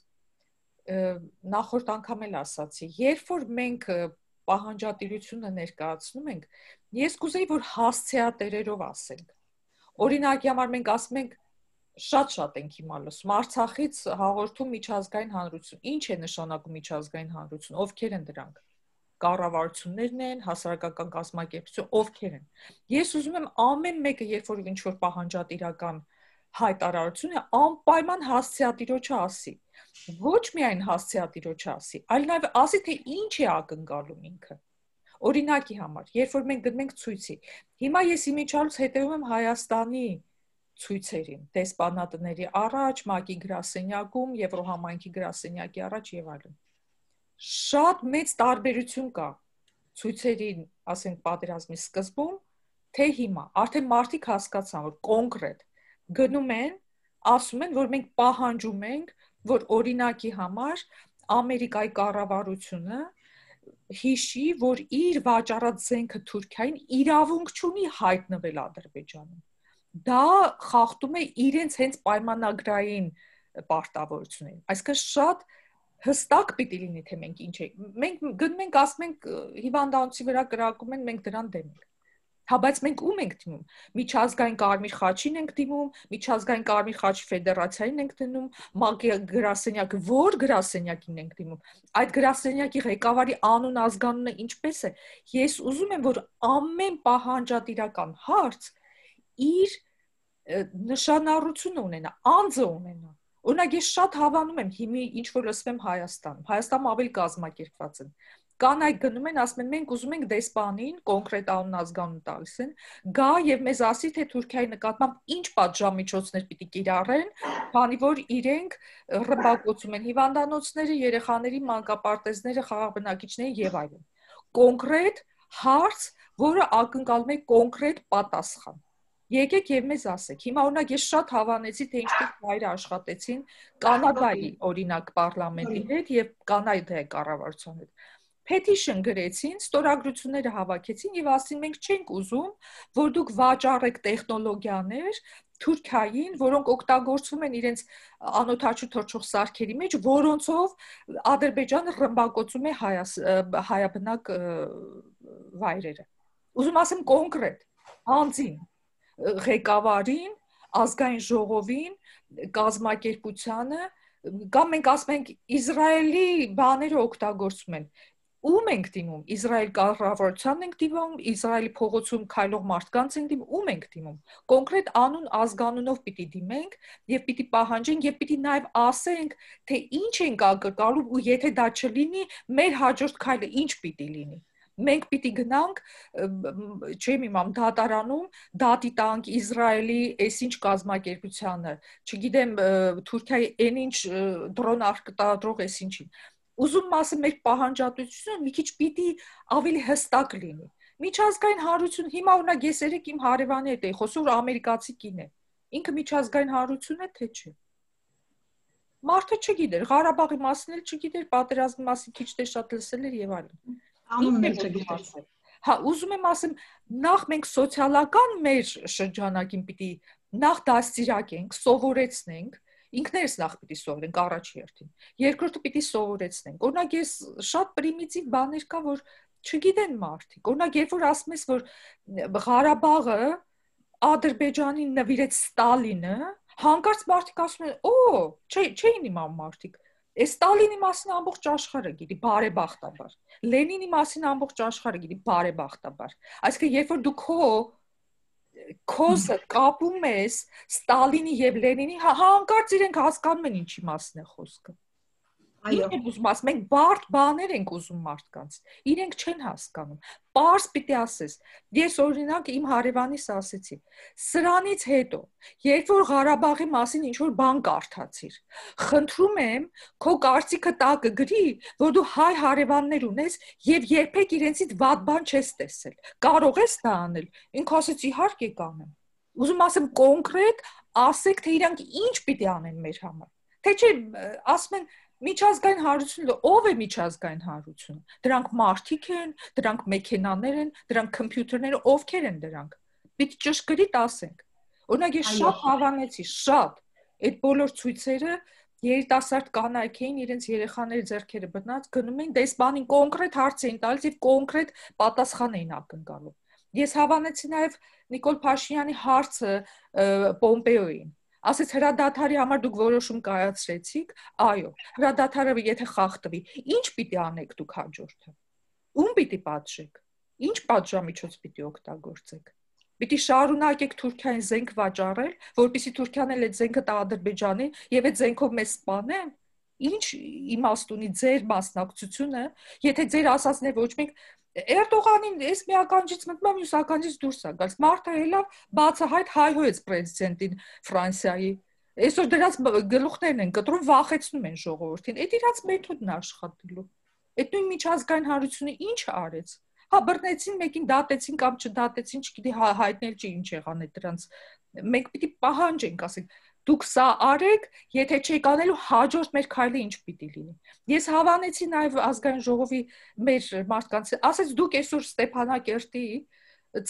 նախորդ անգամ էլ ասացի երբ որ մենք պահանջատիրությունը ներկայացնում ենք ես կուզեի որ հասցեատերերով ասենք օրինակի համար մենք ասում ենք շատ ենք հիմա լսում Արցախից հաղորդում միջազգային հանրություն ինչ է նշանակում միջազգային հանրություն ովքեր են դրանք կառավարություններն են հասարակական կազմակերպություն ովքեր են ես ուզում եմ ամեն մեկը երբ որ ինչ որ պահանջատիրական հայտարարություն է անպայման հասցեատիրոջը ասի ոչ միայն հասցեատիրոջը ասի այլ նաև ասի թե ինչ է ակնկալում ինքը օրինակի համար երբ որ մենք գտնենք ցույցի հիմա ես իմիջիայլոց հետևում եմ Հայաստանի ցույցերին դեսպանատների առաջ ՄԱԿ-ի գրասենյակում Եվրոհամայնքի գրասենյակի առաջ եւ այլն շատ մեծ տարբերություն կա ցույցերին ասենք պատերազմի սկզբում թե հիմա արդեն մարդիկ հասկացան որ կոնկրետ գնում են ասում են որ մենք պահանջում ենք որ օրինակի համար Ամերիկայի կառավարությունը հիշի որ իր վաճառած զենքը Թուրքիային իրավունք չունի հայտնվել Ադրբեջանում դա խախտում է իրենց հենց պայմանագրային պարտավորություններին այսինքն շատ հստակ պիտի լինի թե մենք ինչ ենք մենք գնում ենք ասում ենք հիվանդանոցի վրա կրակում են մենք դրան դեմ ենք հա բայց մենք ում ենք դիմում միջազգային Կարմիր խաչին ենք դիմում միջազգային Կարմիր խաչի ֆեդերացիային ենք դիմում ՄԱԿ-ի գրասենյակը որ գրասենյակին ենք դիմում այդ գրասենյակի ղեկավարի անուն ազգանունը ինչպես է ես ուզում եմ որ ամեն պահանջատիրական հարց իր նշանառությունը ունենա անձը ունենա օրինակ ես շատ հավանում եմ հիմի ինչ որ լսվում եմ Հայաստանում ավելի կազմակերպված են կանայք գնում են, ասում են, մենք ուզում ենք դեսպանին, կոնկրետ անուն ազգանուն տալիս են, գա եւ մեզ ասի, թե Թուրքիայի նկատմամբ ինչ պատժամիջոցներ պիտի կիրառեն, քանի որ իրենք ռմբակոծում են հիվանդանոցները, երեխաների մանկապարտեզները, խաղաղ բնակիչները եւ այլն։ Կոնկրետ հարց, որը ակնկալում է կոնկրետ պատասխան։ Եկեք եւ մեզ ասեք։ Հիմա օրինակ ես շատ հավանեցի, թե ինչպես հայրը աշխատեցին Կանադայի օրինակ պարլամենտի հետ եւ Կանադայի կառավարության հետ։ Petition գրեցին, ստորագրությունները հավաքեցին եւ ասին մենք չենք ուզում, որ դուք վաճառեք տեխնոլոգիաներ Թուրքիային, որոնք օգտագործվում են իրենց անօթաչու թռչող սարքերի մեջ, որոնցով Ադրբեջանը ռմբակոծում է հայաբնակ վայրերը։ Ուզում ասեմ կոնկրետ, անձին, ղեկավարին, ազգային ժողովին, կազմակերպությանը, կամ մենք ասում ենք Իսրայելի բաները օգտագործում են։ Ում ենք դիմում, Իսրայել կառավարությանն ենք դիմում, Իսրայելի փողոցում քայլող մարդկանց ենք դիմում, ում ենք դիմում։ Կոնկրետ անուն ազգանունով պիտի դիմենք եւ պիտի պահանջենք եւ պիտի նաեւ ասենք, թե ինչ ենք ակնկալում ու եթե դա չլինի, մեր հաջորդ քայլը ինչ պիտի լինի։ Մենք պիտի գնանք, չեմ իմամ, դատարանում, դատի տանք Իսրայելի այսինչ կազմակերպությանը, չգիտեմ, Թուրքիայի այնինչ դրոն արտադրող այսինչին։ Ուզում ասեմ, մեր պահանջատվությունը մի քիչ պիտի ավելի հստակ լինի։ Միջազգային հանրություն, հիմա օրինակ ես երեք իմ հարևանի հետ էի խոսում, որ ամերիկացի կին է։ Ինքը միջազգային հանրություն է, թե չէ։ Մարդը չգիտեր, Ղարաբաղի մասին էլ չգիտեր, պատերազմի մասին քիչ թե շատ լսել էր եւ այլն։ Հա, ուզում եմ ասեմ, նախ մենք սոցիալական մեր շրջանակին պիտի նախ դաստիարակենք, սովորեցնենք, ինքներս նախ պիտի սովորենք առաջի հերթին։ Երկրորդը պիտի սովորեցնենք։ Օրինակ ես շատ պրիմիտիվ բաներ կա, որ չգիտեն մարդիկ։ Օրինակ երբ որ ասում ես, որ Ղարաբաղը Ադրբեջանին նվիրեց Ստալինը, հանկարծ մարդիկ ասում են, օ, չէին իմանում մարդիկ։ Այս Ստալինի մասին ամբողջ աշխարհը գիտի, բարեբախտաբար։ Լենինի մասին ամբողջ աշխարհը գիտի, բարեբախտաբար։ Այսինքն, երբ որ դու քոզը կապում ես Ստալինի եւ Լենինի, հանկարծ իրենք հասկանում են ինչի մասին է խոսքը։ Այո, ուզում ասեմ, մենք բարդ բաներ ենք ուզում մարդկանց։ Իրենք չեն հասկանում։ Պարզ պիտի ասես։ Ես օրինակ իմ հարևանիս ասեցի, սրանից հետո, երբ որ Ղարաբաղի մասին ինչ-որ բան կարդացիր, խնդրում եմ, քո կարծիքը տակը գրի, որ դու հայ հարևաններ ունես եւ երբեք իրենցից վատ բան չես տեսել։ Կարող ես դա անել։ Ինքը ասեց, իհարկե կանեմ։ Ուզում ասեմ կոնկրետ, ասեք, թե իրանք ինչ պիտի անեն մեր համար։ Թե չէ, ասում են միջազգային հանրությունը, ով է միջազգային հանրությունը։ Դրանք մարդիկ են, դրանք մեքենաներ են, դրանք կոմպյուտերներ, ովքեր են դրանք։ Պիտի ճշգրիտ ասենք։ Օրինակ ես շատ հավանեցի, շատ այդ բոլոր ցույցերը երիտասարդ կանայք էին, իրենց երեխաների ձեռքերը բռնած, գնում էին դեսպանին կոնկրետ հարց էին տալիս եւ կոնկրետ պատասխան էին ակնկալում։ Ես հավանեցի նաեւ Նիկոլ Փաշինյանի հարցը Պոմպեոյին։ Ասեց հրադադարի համար դուք որոշում կայացրեցիք, այո, հրադադարը եթե խախտվի, ինչ պիտի անեք դուք հաջորդը։ Ում պիտի պատժեք։ Ինչ պատժամիջոց պիտի օգտագործեք։ Պիտի շարունակեք Թուրքիային զենք վաճառել, որպեսզի Թուրքիան էլ այդ զենքը տա Ադրբեջանին եւ այդ զենքով մեզ սպանեն։ Ինչ իմաստ ունի ձեր մասնակցությունը, եթե ձեր ասածն է ոչ մեկ Էրդողանին այս մի ականջից մտնում, մյուս ականջից դուրս է գալիս։ Մարդը հելավ բացահայտ հայհոյեց պրեզիդենտին Ֆրանսիայի։ Այսօր դրանց գլուխներն են կտրում, վախեցնում են ժողովրդին։ Այդ իրաց մեթոդն աշխատելու։ Այդ նույն միջազգային հանրությունը ինչ արեց։ Հա բռնեցին, մեկին դատեցին կամ չդատեցին, չգիտի հայտնել չի ինչ եղան այդ դրանց։ Մենք պիտի պահանջենք, ասենք, դուք սա արեք, եթե չեք անելու հաջորդ մեր քայլը ինչ պիտի լինի։ Ես հավանեցի նաև ազգային ժողովի մեր մարդկանց, ասեց դուք այսօր Ստեփանակերտի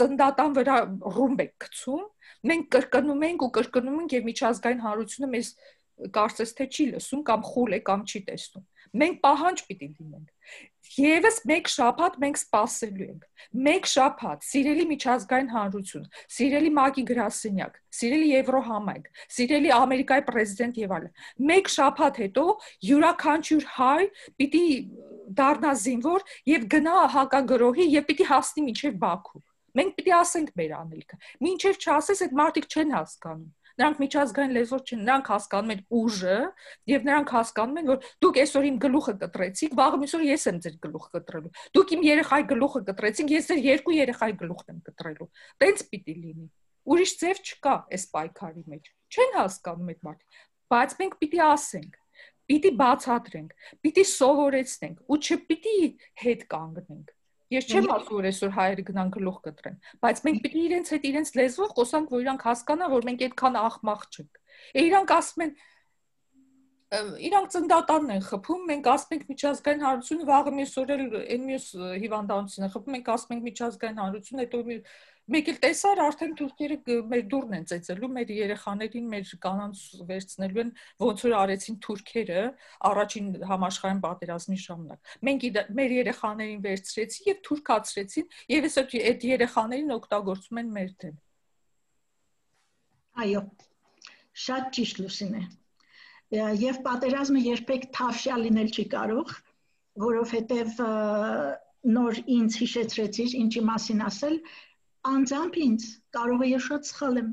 ծնդատան վրա ռումբ եք գցում, մենք կրկնում ենք ու կրկնում ենք եւ միջազգային հանրությունը մեզ կարծես թե չի լսում կամ խուլ է կամ չի տեսնում։ Մենք պահանջ պիտի դիմենք։ Եվս մեկ շաբաթ մենք սպասելու ենք։ Մեկ շաբաթ, սիրելի միջազգային հանրություն, սիրելի ՄԱԿ-ի գրասենյակ, սիրելի Եվրոհամայնք, սիրելի Ամերիկայի պրեզիդենտ եւ այլն։ Մեկ շաբաթ հետո յուրաքանչյուր հայ պիտի դառնա զինվոր եւ գնա հակագրոհի եւ պիտի հասնի մինչեւ Բաքու։ Մենք պիտի ասենք մեր անելիքը։ Մինչև չասես այդ մարդիկ չեն հասկանում։ Նրանք միջազգային լեզվով չեն, նրանք հասկանում են ուժը եւ նրանք հասկանում են, որ դուք այսօր իմ գլուխը կտրեցիք, վաղը մյուսօր ես եմ ձեր գլուխը կտրելու։ Դուք իմ երեխայի գլուխը կտրեցիք, ես ձեր երկու երեխայի գլուխն եմ կտրելու։ Տենց պիտի լինի։ Ուրիշ ձև չկա այս պայքարի մեջ։ Չեն հասկանում այդ մարդիկ, բայց մենք պիտի ասենք, պիտի բացատրենք, պիտի սովորեցնենք ու չպիտի հետ կանգնենք։ Ես չեմ ասում, որ այսօր հայերը գնան գլուխ կտրեն, բայց մենք պիտի իրենց հետ իրենց լեզվով խոսանք, որ իրանք հասկանան, որ մենք այդքան աղմաղ չենք։ Իրանք ասում են, իրանք ծնդատանն են խփում, մենք ասում ենք միջազգային հանրություն, վաղը մյուս օր էլ այն մյուս հիվանդանոցն են խփում, մենք ասում ենք միջազգային հանրություն, հետո մեկ էլ տեսար արդեն թուրքերը մեր դուրն են ծեծելու, մեր երեխաներին, մեր կանանց վերցնելու են, ոնց որ արեցին թուրքերը առաջին համաշխարհային պատերազմի ժամանակ։ Մենք մեր երեխաներին վերցրեցին եւ թուրքացրեցին, եւ այսօր այդ երեխաներին օգտագործում են մեր դեմ։ Այո, շատ ճիշտ Լուսինե։ Եվ պատերազմը երբեք թավշյա լինել չի կարող, որովհետև նոր ինձ հիշեցրեցիր ինչի մասին ասել, անձամբ ինձ կարող է ես շատ սխալ եմ,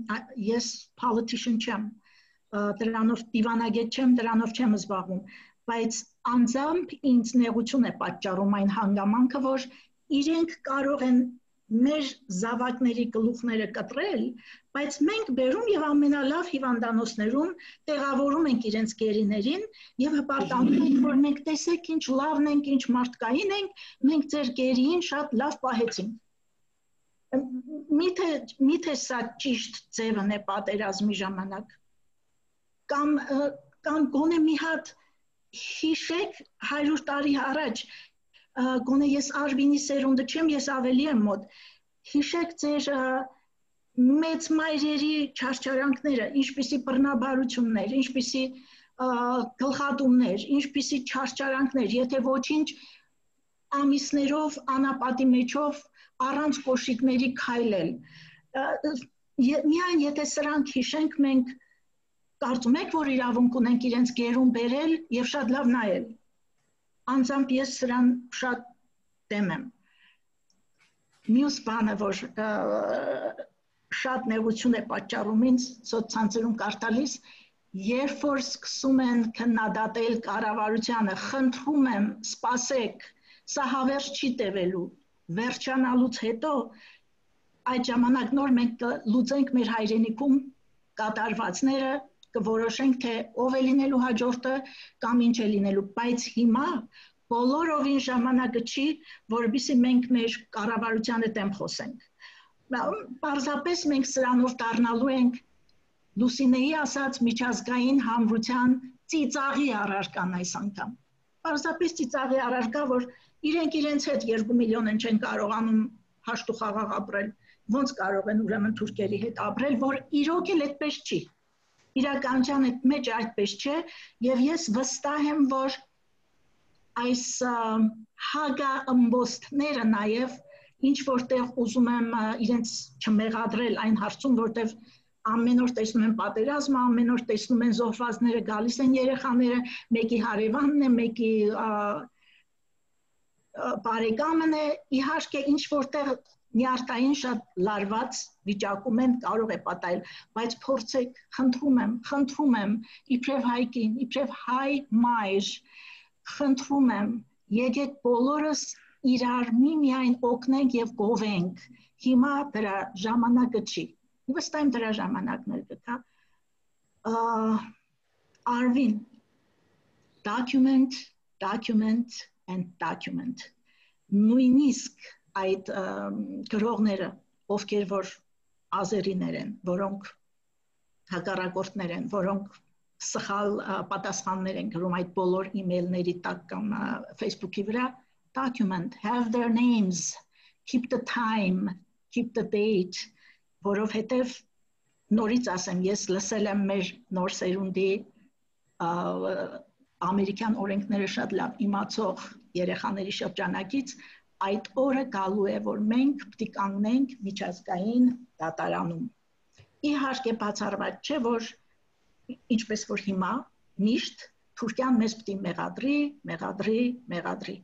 ես politician չեմ, դրանով դիվանագետ չեմ, դրանով չեմ զբաղվում, բայց անձամբ ինձ նեղություն է պատճառում այն հանգամանքը, որ իրենք կարող են մեր զավակների գլուխները կտրել, բայց մենք բերում եւ ամենալավ հիվանդանոցներում տեղավորում ենք իրենց գերիներին եւ հպարտանում ենք, որ մենք տեսեք ինչ լավն ենք, ինչ մարդկային ենք, մենք ձեր գերիին շատ լավ պահեցինք։ Միթե սա ճիշտ ձևն է պատերազմի ժամանակ։ Կամ գոնե մի հատ հիշեք 100 տարի առաջ, գոնե ես Արվինի սերունդը չեմ, ես ավելի եմ մոտ, հիշեք ձեր մեծ մայրերի չարչարանքները, ինչպիսի բռնաբարություններ, ինչպիսի գլխատումներ, ինչպիսի չարչարանքներ, եթե ոչինչ ամիսներով, անապատի մեջով, առանց կոշիկների քայլել։ Միայն եթե սրանք հիշենք, մենք կարծում եք, որ իրավունք ունենք իրենց գերուն բերել եւ շատ լավ նայել։ Անձամբ ես սրան շատ դեմ եմ։ Մյուս բանը, որ շատ նեղություն է պատճառում ինձ սոցցանցերում կարդալիս, երբ որ սկսում են քննադատել կառավարությանը, խնդրում եմ, սպասեք, սա հավերժ չի տևելու, վերջանալուց հետո այդ ժամանակ նոր մենք լուծենք մեր հայրենիքում կատարվածները, կորոշենք, թե ով է լինելու հաջորդը կամ ինչ է լինելու, բայց հիմա բոլորովին ժամանակը չի, որովհետեւ մենք մեր կառավարությանը դեմ խոսենք։ Պարզապես մենք սրանով դառնալու ենք Լուսինեի ասած միջազգային համրության ծիծաղի առարկան այս անգամ։ Պարզապես ծիծաղի առարկա, որ իրենք իրենց հետ 2 միլիոն են չեն կարողանում հաշտ ու խաղաղ ապրել, ոնց կարող են ուրեմն թուրքերի հետ ապրել, որ իրոք էլ այդպես չի։ Իրականության մեջ այդպես չէ, եւ ես վստահ եմ, որ այս հագաըմբոստները նաեւ ինչ որտեղ ուզում եմ իրենց չմեղադրել այն հարցում, որտեղ ամեն օր տեսնում են պատերազմը, ամեն օր տեսնում են զոհվածները, գալիս են երեխաները, մեկի հարևանն է, մեկի բարեկամն է, իհարկե ինչ որտեղ նյարդային շատ լարված վիճակում են կարող է պատահել, բայց փորձեք, խնդրում եմ, իբրև Հye Geen, իբրև հայ մայր, խնդրում եմ, եկեք բոլորս իրար միմիայն օգնենք եւ գովենք։ Հիմա դրա ժամանակը չի։ Վստահ եմ դրա ժամանակն էլ կգա։ Arvin, document and document. Նույնիսկ այդ գրողները, ովքեր որ ազերիներ են, որոնք հակառակորդներ են, որոնք սխալ պատասխաններ են գրում այդ բոլոր email-ների տակ կամ Facebook-ի վրա, document, have their names, keep the time, keep the date, որովհետև նորից ասեմ, ես լսել եմ մեր նոր սերունդի ամերիկյան օրենքները շատ լավ իմացող երեխաների շրջանակից, այդ օրը գալու է, որ մենք պետք է կանգնենք միջազգային դատարանում։ Իհարկե բացառված չէ, որ ինչպես որ հիմա միշտ Թուրքիան մեզ պետք է մեղադրի։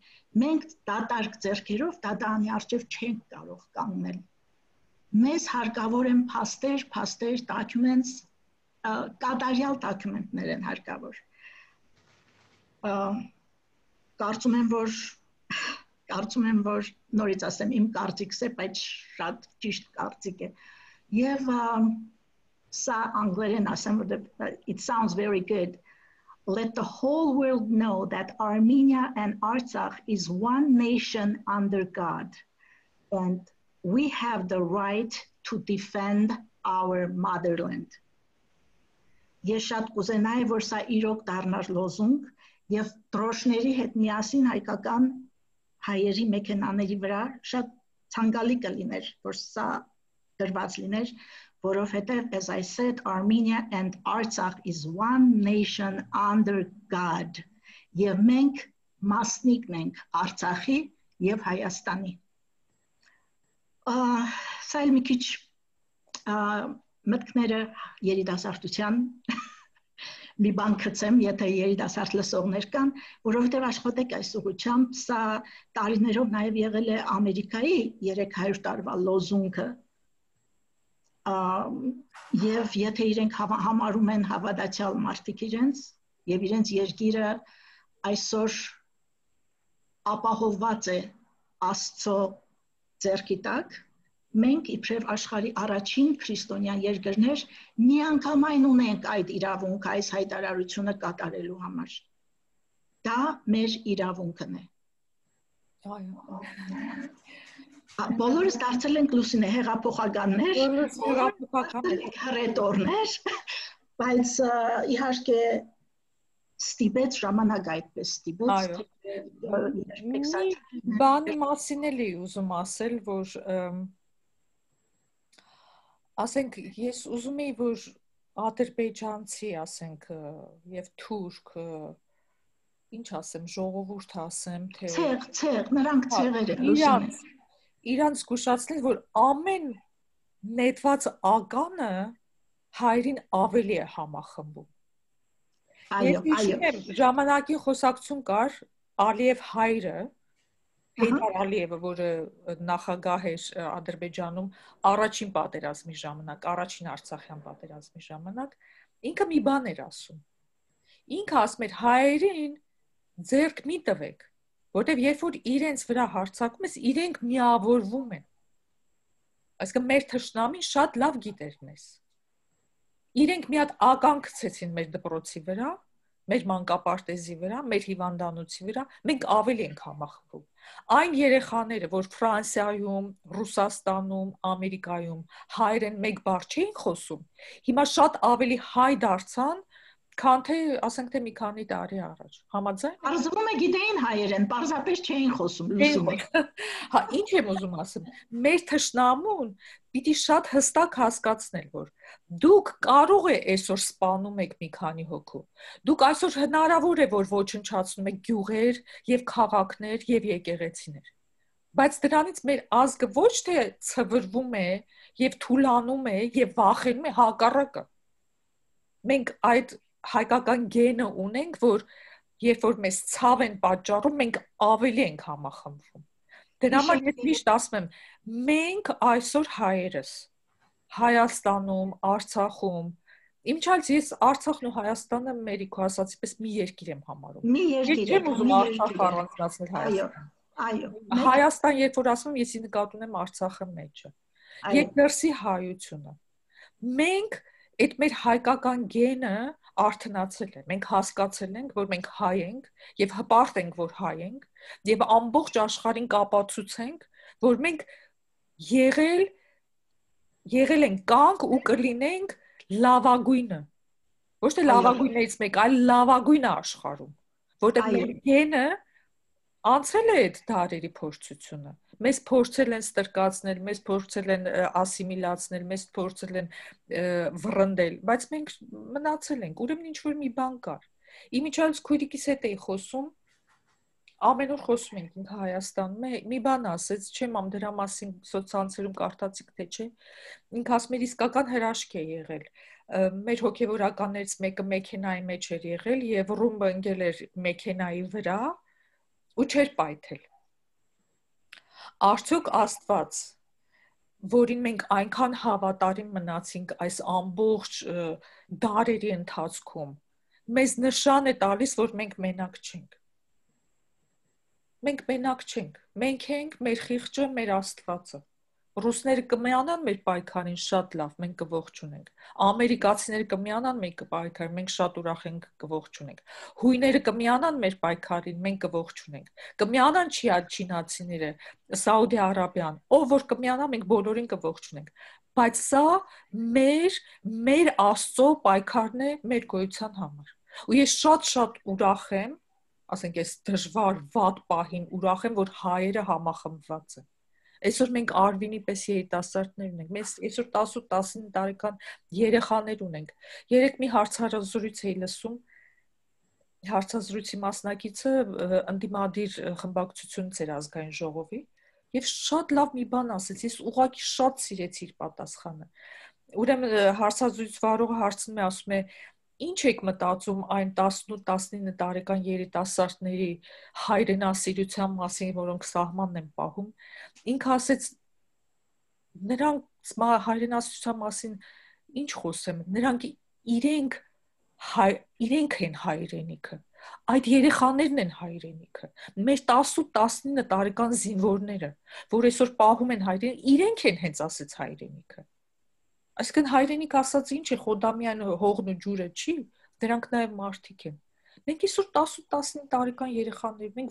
Մենք դատարկ ձեռքերով դատարանի առջև չենք կարող կանգնել։ Մեզ հարկավոր են փաստեր, documents, կատարյալ դոկումենտներ են հարկավոր։ Կարծում եմ, որ նորից ասեմ իմ կարծիքս է, բայց շատ ճիշտ կարծիք է։ Եվ սա անգլերեն ասեմ, որտեղ it sounds very good. Let the whole world know that Armenia and Artsakh is one nation under God, and we have the right to defend our motherland. Ես շատ կուզենայի, որ սա իրոք դառնար լոզունգ եւ դրոշների հետ միասին հայկական հայերի մեքենաների վրա շատ ցանկալի կլիներ, որ սա դրված լիներ, որովհետեւ as I said, Armenia and Artsakh is one nation under God. Եվ մենք մասնիկն ենք Արցախի եւ Հայաստանի։ Սա էլ մի քիչ մտքները երիտասարդության մի բան գցեմ, եթե երիտասարդ լսողներ կան, որովհետև աշխատեք այս ուղղությամբ, սա տարիներով նաև եղել է Ամերիկայի 300 տարվա լոզունգը, եւ եթե իրենք համարում են հավատացյալ մարդիկ իրենց եւ իրենց երկիրը այսօր ապահովված է Աստծո ձեռքի տակ, մենք իբրև աշխարհի առաջին քրիստոնյա երկրներ միանգամայն ունենք այդ իրավունքը այս հայտարարությունը կատարելու համար։ Դա մեր իրավունքն է։ Այո։ Բոլորս դարձել ենք Լուսինե հեղափոխականներ, հռետորներ, բայց իհարկե ստիպեց ժամանակ այդպես ստիպեց։ Բանի մասին էլի ուզում ասել, որ ասենք ես ուզում եի, որ ադրբեջանցի, ասենք, եւ թուրք, ինչ ասեմ, ժողովուրդ ասեմ, թե ցեղ, նրանք ցեղեր են Լուսինե։ Իրանց զգուշացնել, որ ամեն նետված ագանը հայրին ավելի է համախմբում։ Այո, ժամանակի խոսակցություն կար Ալիև հայրը, Հեյդար Ալիևը, որը նախագահ էր Ադրբեջանում առաջին պատերազմի ժամանակ, առաջին Արցախյան պատերազմի ժամանակ, ինքը մի բան էր ասում։ Ինքը ասում էր հայերին ձեռք մի տվեք, որտեվ երբ որ իրենց վրա հարձակում ես, իրենք միավորվում են։ Այսինքն մեր թշնամին շատ լավ գիտեր մեզ։ Իրենք մի հատ ական գցեցին մեր դպրոցի վրա, մեր մանկապարտեզի վրա, մեր հիվանդանոցի վրա, մենք ավելի ենք համախմբում։ Այն երեխաները, որ Ֆրանսիայում, Ռուսաստանում, Ամերիկայում հայերեն մեկ բառ չէին խոսում, հիմա շատ ավելի հայ դարձան, քան թե ասենք թե մի քանի տարի առաջ։ Համաձայն։ Արզվում է գիտեին հայերեն, պարզապես չէին խոսում Լուսինե։ Հա, ինչ եմ ուզում ասեմ, մեր թշնամուն պիտի շատ հստակ հասկացնել, որ դուք կարող է այսօր սպանում եք մի քանի հոգու։ Դուք այսօր հնարավոր է, որ ոչնչացնում եք գյուղեր եւ քաղաքներ եւ եկեղեցիներ։ Բայց դրանից մեր ազգը ոչ թե ցվրվում է եւ թուլանում է եւ վախենում է, հակառակը։ Մենք այդ հայկական գենը ունենք, որ երբ որ մեզ ցավ են պատճառում, մենք ավելի ենք համախմբվում։ Դրա համար ես միշտ ասում եմ, մենք այսօր հայերս Հայաստանում, Արցախում, իմչալից ես Արցախն ու Հայաստանը մերիկո ասացիպես մի երկիր եմ համարում։ Մի երկիր եմ ուզում Արցախ առանձնացնել Հայաստան։ Այո։ Հայաստան, երբ որ ասում եմ, ես նկատում եմ Արցախը մեջը։ Եվ դրսի հայությունը։ Մենք այդ մեր հայկական գենը արթնացել է։ Մենք հասկացել ենք, որ մենք հայ ենք եւ հպարտ ենք, որ հայ ենք եւ ամբողջ աշխարհին կապացուցենք, որ մենք եղել ենք կանք ու կլինենք լավագույնը։ Ոչ թե լավագույններից մեկ, այլ լավագույնը աշխարհում, որտեղ մեր գենը անցել է այդ դարերի փորձությունը։ Մեզ փորձել են ստրկացնել, մեզ փորձել են ասիմիլացնել, մեզ փորձել են վռնդել, բայց մենք մնացել ենք, ուրեմն ինչ-որ մի բան կար։ Իմիջիայլից քույրիկիս հետ էի խոսում, ամեն օր խոսում ենք ինքը Հայաստանում է, մի բան ասեց, չեմ ամ դրա մասին սոցցանցերում կարդացիք թե չէ, ինքը ասում էր իսկական հրաշք է եղել։ Մեր հոգևորականներից մեկը մեքենայի մեջ էր եղել եւ ռումբը ընկել էր մեքենայի վրա ու չէր պայթել։ Արդյոք Աստված որին մենք այնքան հավատարիմ մնացինք այս ամբողջ դարերի ընթացքում, մեզ նշան է տալիս, որ մենք մենակ չենք։ Մենք մենակ չենք, մենք ենք մեր խիղճը, մեր Աստվածը։ Ռուսները կմիանան մեր պայքարին, շատ լավ, մենք կողջունենք։ Ամերիկացիները կմիանան մեր պայքարին, մենք շատ ուրախ ենք, կողջունենք։ Հույները կմիանան մեր պայքարին, մենք կողջունենք։ Կմիանան չինացիները, Սաուդի Արաբիան, ով որ կմիանա, մենք բոլորին կողջունենք։ Բայց սա մեր Աստծո պայքարն է մեր գոյության համար։ Ու ես շատ ուրախ եմ, ասենք այս դժվար վատ պահին ուրախ եմ, որ հայերը համախմբված են։ Այսօր մենք Արվինի պես երիտասարդներ ունենք, մենք այսօր 18-19 տարեկան երեխաներ ունենք։ Երեք մի հարցազրույց էի լսում, հարցազրույցի մասնակիցը ընդդիմադիր խմբակցությունից էր ազգային ժողովի, եւ շատ լավ մի բան ասեց, ես ուղղակի շատ սիրեցի իր պատասխանը։ Ուրեմն հարցազրույց վարողը հարցնում է, ասում է. Ինչ եք մտածում այն 18-19 տարեկան երիտասարդների հայրենասիրության մասին, որոնք սահմանն են պահում։ Ինքը ասեց, նրանք հայրենասիրության մասին ինչ խոսեմ, նրանք իրենք են հայրենիքը, այդ երեխաներն են հայրենիքը, մեր 18-19 տարեկան զինվորները, որ այսօր պահում են հայրենիքը, իրենք են հենց ասեց հայրենիքը։ Այսինքն հայրենիք ասած ինչ է, Խոդամյան հողն ու ջուրը չի, դրանք նաև մարդիկ են։ Մենք այսօր 18-19 տարեկան երեխաներ ենք,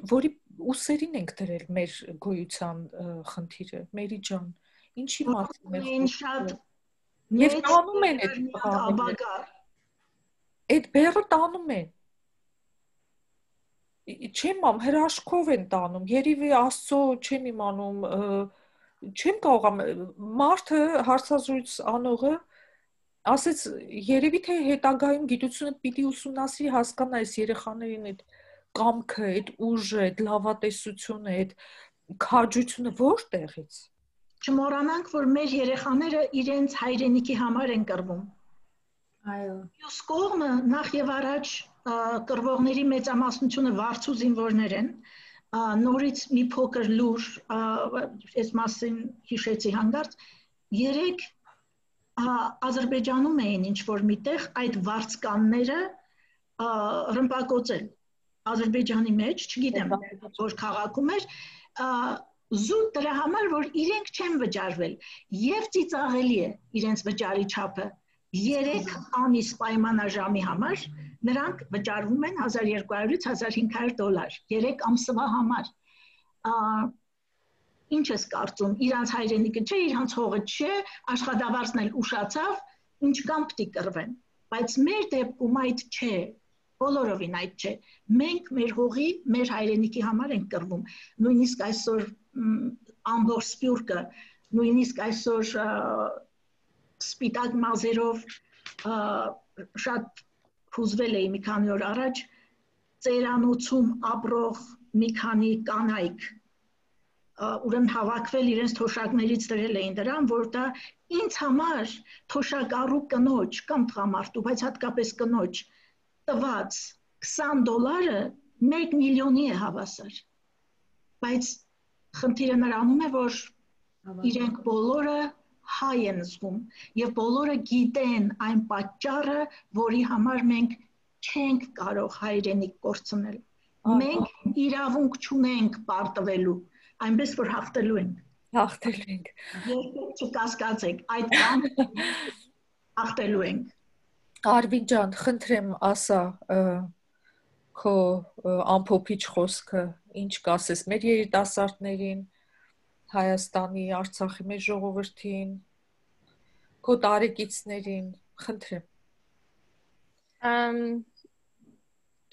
որի ուսերին ենք դրել մեր գոյության խնդիրը, մերի ջան, ինչի մասին է։ Եվ տանում են այդ բեռը տանում են։ Չեմ ամ հրաշքով են տանում, երևի Աստծո չեմ իմանում, չեմ կարող մարդը հարցազրույց անողը ասեց երևի թե հետագայում գիտությունը պիտի ուսումնասիրի հասկանա այս երեխաներին այդ կամքը, այդ ուժը, այդ լավատեսությունը, այդ քաջությունը որտեղից։ Չմոռանանք, որ մեր երեխաները իրենց հայրենիքի համար են կռվում։ Այո։ Մյուս կողմը նախ եւ առաջ կռվողների մեծամասնությունը վարձու զինվորներ են։ Նորից մի փոքր լուր, այս մասին հիշեցի հանգարց, երեք Ադրբեջանում էին ինչ-որ միտեղ այդ վարձկանները ռմբակոծել Ադրբեջանի մեջ, չգիտեմ որ քաղաքում էր, զուտ դրա համար, որ իրենք չեն վճարվել եւ ծիծաղելի է իրենց վճարի չափը 3 ամիս պայմանաժամի համար նրանք վճարվում են $1200-ից $1500 3 ամսվա համար ինչ ես կարծում իրանց հայրենիքը չէ իրանց հողը չէ աշխատավարձն էլ ուշացավ ինչ կան պիտի կռվեն բայց մեր դեպքում այդ չէ բոլորովին այդ չէ մենք մեր հողի մեր հայրենիքի համար ենք կռվում նույնիսկ այսօր ամբողջ սպյուրքը նույնիսկ այսօր սպիտակ մազերով շատ հուզվել էի մի քանի օր առաջ ծերանոցում ապրող մի քանի կանայք ուրեմն հավաքվել իրենց թոշակներից դրել էին դրան որ դա ինձ համար թոշակառու կնոջ կամ տղամարդու բայց հատկապես կնոջ տված $20 1 միլիոնի է հավասար բայց խնդիրը նրանում է որ իրենք բոլորը հայ են զգում եւ բոլորը գիտեն այն պատճառը որի համար մենք չենք կարող հայրենիք կորցնել մենք իրավունք չունենք պարտվելու այնպես որ հաղթելու ենք երբեք չկասկածեք այդ բան հաղթելու ենք Արվին ջան խնդրեմ ասա քո ամփոփիչ խոսքը ինչ կասես մեր երիտասարդներին Հայաստանի Արցախի մեր ժողովրդին քո տարեկիցներին խնդրեմ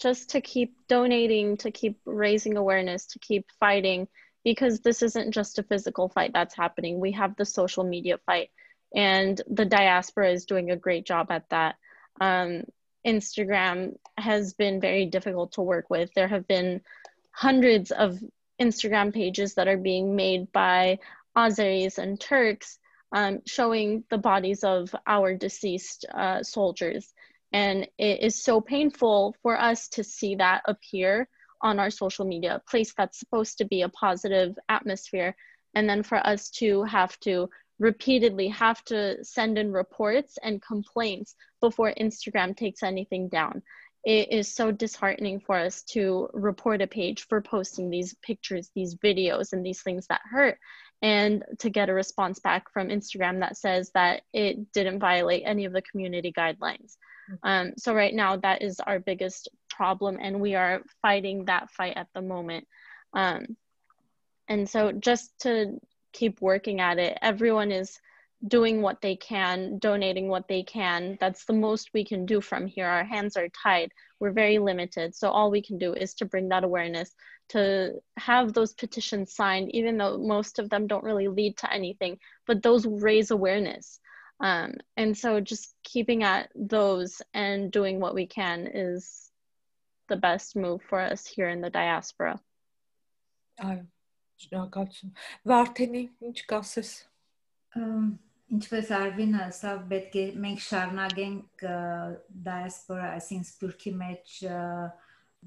just to keep donating to keep raising awareness to keep fighting because this isn't just a physical fight that's happening we have the social media fight and the diaspora is doing a great job at that Instagram has been very difficult to work with there have been hundreds of Instagram pages that are being made by Azeris and Turks showing the bodies of our deceased soldiers. And it is so painful for us to see that appear on our social media, a place that's supposed to be a positive atmosphere. and then for us to have to repeatedly have to send in reports and complaints before Instagram takes anything down. It is so disheartening for us to report a page for posting these pictures, these videos, and these things that hurt, and to get a response back from Instagram that says that it didn't violate any of the community guidelines. So right now, that is our biggest problem, and we are fighting that fight at the moment. And so just to keep working at it, everyone is doing what they can, donating what they can. That's the most we can do from here. Our hands are tied. We're very limited. So all we can do is to bring that awareness, to have those petitions signed, even though most of them don't really lead to anything, but those raise awareness. And so just keeping at those and doing what we can is the best move for us here in the diaspora. Varteni, ինչ կասես։ Ինչպես Արվինը ասավ, պետք է մենք շարունակենք դիասպորա, այսինքն Սփյուռքի մեջ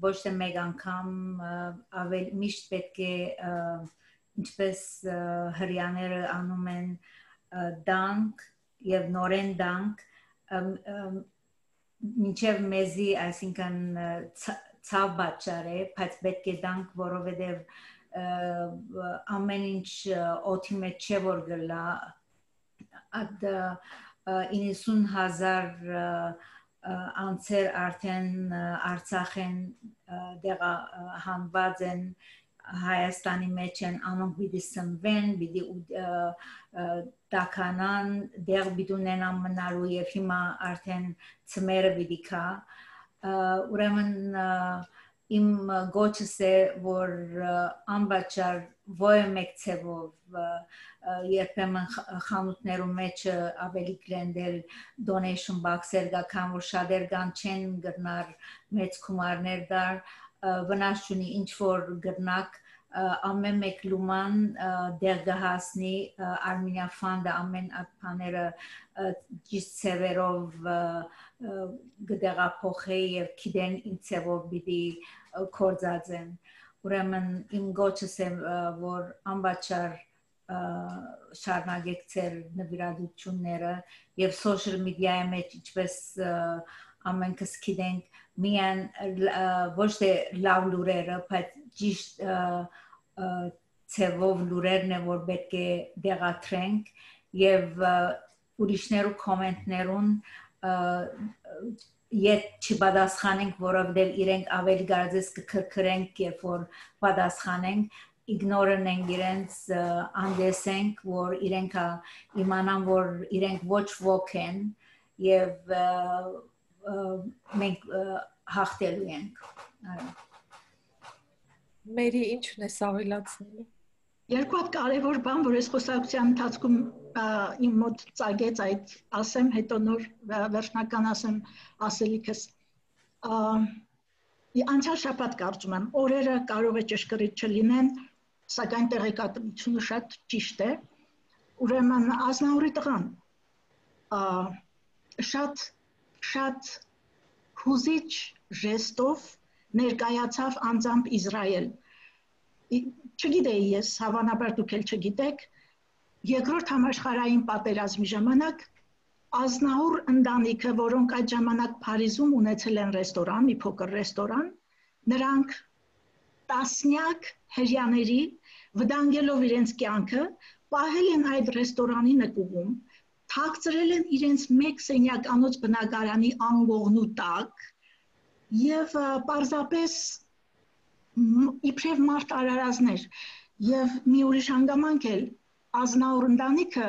ոչ թե մեկ անգամ ավել միշտ պետք է ինչպես հрьяաները անում են դանք եւ նորեն դանք մինչեւ մեզի, այսինքն ցավ բաճարե, բայց պետք է դանք, որովհետեւ ամեն ինչ օդի մեջ չէ որ գլա at 90,000 անձեր արդեն Արցախեն դեղահանված են, Հայաստանի մեջ են, անոնք պիտի սնվեն, պիտի տականան, դեղ պիտի ունենան մնալու եւ հիմա արդեն ծմերը պիտի կա, ուրեմն իմ գոչս է, որ անբաճար ոյ մեկ ցևով երբեմն խանութներում մեջ ավելի գլենդել donation box-եր գա, քան որ շատեր կան չեն գտնար մեծ գումարներ դար, վնաս չունի, ինչ որ գտնակ ամեն մեկ լուման դեղ գահասնի Armenia Fund-ը ամեն այդ բաները ճիշտ ցևերով գդեղափոխի եւ գիտեն ինչ ցևով պիտի կորձածեն, ուրեմն իմ գոչս է, որ անբաճար շարունակեք ձեր նվիրատվությունները եւ social media-ի մեջ ինչպես ամենքս գիտենք միայն ոչ թե լավ լուրերը, բայց ճիշտ ցևով լուրերն է, որ պետք է դեղատրենք եւ ուրիշներու կոմենտներուն Ետ չպատասխանենք, որովհետև իրենք ավելի գարզես կքրքրենք, երբ որ պատասխանենք, իգնորենք իրենց, անդեսենք, որ իրենք իմանան, որ իրենք ոչ ոք են եւ մենք հաղթելու ենք։ Մերի ինչն է ավելացնելու։ Երկու հատ կարևոր բան, որ այս խոսակցության ընթացքում իմ մոտ ծագեց այդ ասեմ, հետո նոր վերջնական ասեմ ասելիքս։ Անցյալ շաբաթ կարծում եմ, օրերը կարող է ճշգրիտ չլինեն, սակայն տեղեկատվությունը շատ ճիշտ է։ Ուրեմն Ազնավուրի տղան շատ հուզիչ ժեստով ներկայացավ անձամբ Իսրայել։ Չգիտեի ես, հավանաբար դուք էլ չգիտեք, երկրորդ համաշխարհային պատերազմի ժամանակ Ազնավուր ընտանիքը, որոնք այդ ժամանակ Փարիզում ունեցել են ռեստորան, մի փոքր ռեստորան, նրանք տասնյակ հրեաների վտանգելով իրենց կյանքը, պահել են այդ ռեստորանի նկուղում, թաքցրել են իրենց մեկ սենյականոց բնակարանի անգողնու տակ եւ պարզապես իբրև մարդ արարածներ եւ մի ուրիշ հանգամանք էլ Ազնավուր ընտանիքը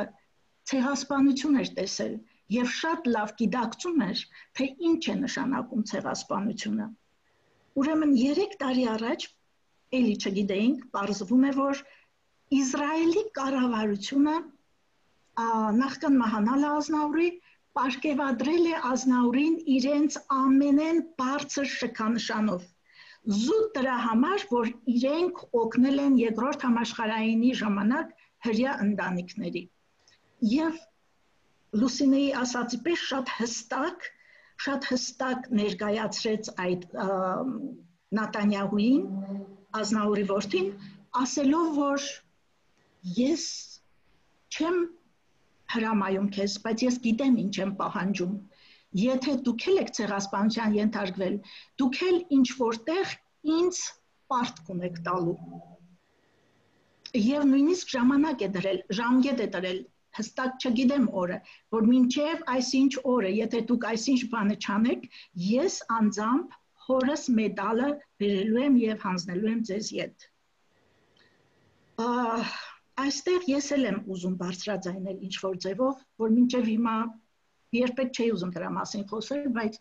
ցեղասպանություն էր տեսել եւ շատ լավ գիտակցում էր թե ինչ է նշանակում ցեղասպանությունը ուրեմն 3 տարի առաջ էլի չգիտեինք պարզվում է որ Իսրայելի կառավարությունը նախքան մահանալը Ազնավուրի պարգևադրել է Ազնավուրին իրենց ամենեն բարձր շքանշանով զուտ դրա համար, որ իրենք օգնել են երկրորդ համաշխարհայինի ժամանակ հրեա ընտանիքների։ Եվ Լուսինեի ասածի պես շատ հստակ ներկայացրեց այդ Նատանյահուին, Ազնավուրի որդին, ասելով, որ Ես չեմ հրամայում քեզ, բայց ես գիտեմ ինչ եմ պահանջում։ Եթե դուք եք ցեղասպանության ենթարկվել, դուք էլ ինչ որտեղ ինձ պարտք ունեք տալու։ Եվ նույնիսկ ժամանակ է դրել, ժամկետ է դրել, հստակ չգիտեմ օրը, որ մինչև այսինչ օրը, եթե դուք այսինչ բանը չանեք, ես անձամբ հորս մեդալը բերելու եմ եւ հանձնելու եմ ձեզ յետ։ Այստեղ ես էլ եմ ուզում բարձրաձայնել ինչ-որ ձևով, որ մինչև հիմա երբեք չէի ուզում դրա մասին խոսել, բայց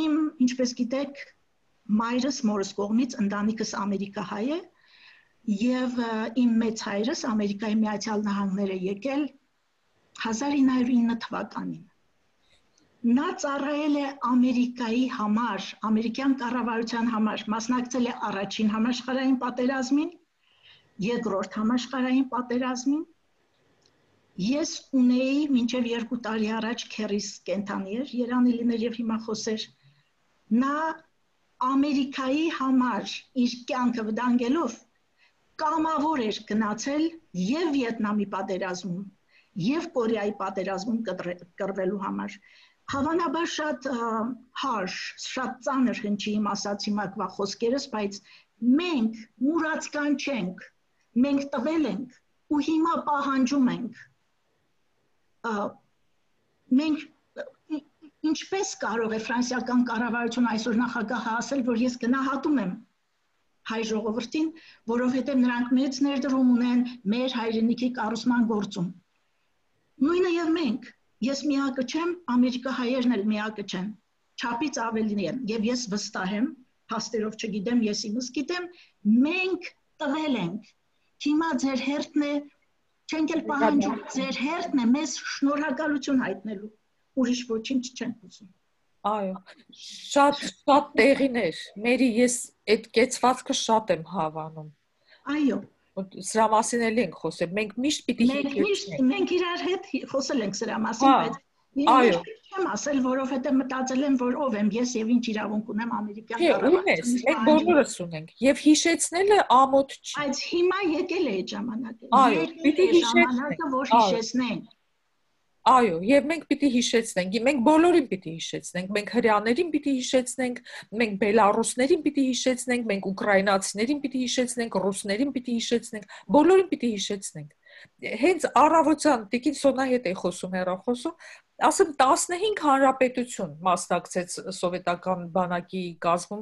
իմ, ինչպես գիտեք, մայրս մորս կողմից ընտանիքս ամերիկահայ է եւ իմ մեծ հայրս Ամերիկայի Միացյալ Նահանգներ է եկել 1909 թվականին։ Նա ծառայել է Ամերիկայի համար, ամերիկյան կառավարության համար, մասնակցել է առաջին համաշխարհային պատերազմին, երկրորդ համաշխարհային պատերազմին։ Ես ունեի մինչև 2 տարի առաջ քերիս կենթանի էր, երանի լիներ եւ հիմա խոսեր։ Նա Ամերիկայի համար իր կյանքը վտանգելով կամավոր էր գնացել եւ Վիետնամի պատերազմում, եւ Կորեայի պատերազմում կռվելու համար։ Հավանաբար շատ harsh, շատ ծանր հնչի իմ ասած հիմա խոսքերս, բայց մենք մուրացկան չենք, մենք տվել ենք ու հիմա պահանջում ենք։ Մենք ինչպես կարող է ֆրանսիական կառավարությունը այսօր նախագահը ասել, որ ես գնահատում եմ հայ ժողովրդին, որովհետև նրանք մեծ ներդրում ունեն մեր հայրենիքի կառուցման գործում։ Նույնը եւ մենք, ես միակը չեմ, ամերիկահայերն էլ միակը չեն, չափից ավելին են, եւ ես վստահ եմ, փաստերով չգիտեմ, ես իմս գիտեմ, մենք տվել ենք։ Հիմա ձեր հերթն է, չենք էլ պահանջում, ձեր հերթն է մեզ շնորհակալություն հայտնելու, ուրիշ ոչինչ չենք ուզում։ Այո, շատ տեղիներ, մերի ես այդ կեցվածքը շատ եմ հավանում։ Այո։ Սրա մասին էլ ենք խոսել, մենք միշտ պիտի մենք իրար հետ խոսել ենք սրա մասին, բայց չեմ ասել, որովհետև մտածել եմ, որ ով եմ ես եւ ինչ իրավունք ունեմ ամերիկյան կառավարությունից։ Մենք բոլորս ունենք եւ հիշեցնելը ամոթ չի։ Բայց հիմա եկել է այդ ժամանակը։ Այո, պիտի հիշեցնենք, որ հիշեցնենք։ Այո, եւ մենք պիտի հիշեցնենք, մենք բոլորին պիտի հիշեցնենք, մենք հրեաներին պիտի հիշեցնենք, մենք բելարուսներին պիտի հիշեցնենք, մենք ուկրաինացիներին պիտի հիշեցնենք, ռուսներին պիտի հիշեցնենք, բոլորին պիտի հիշեցնենք։ Հենց առավոտյան Տիկին Սոնա հետ է խոսում հեռախոսում, ասեմ 15 հանրապետություն մասնակցեց սովետական բանակի կազմում,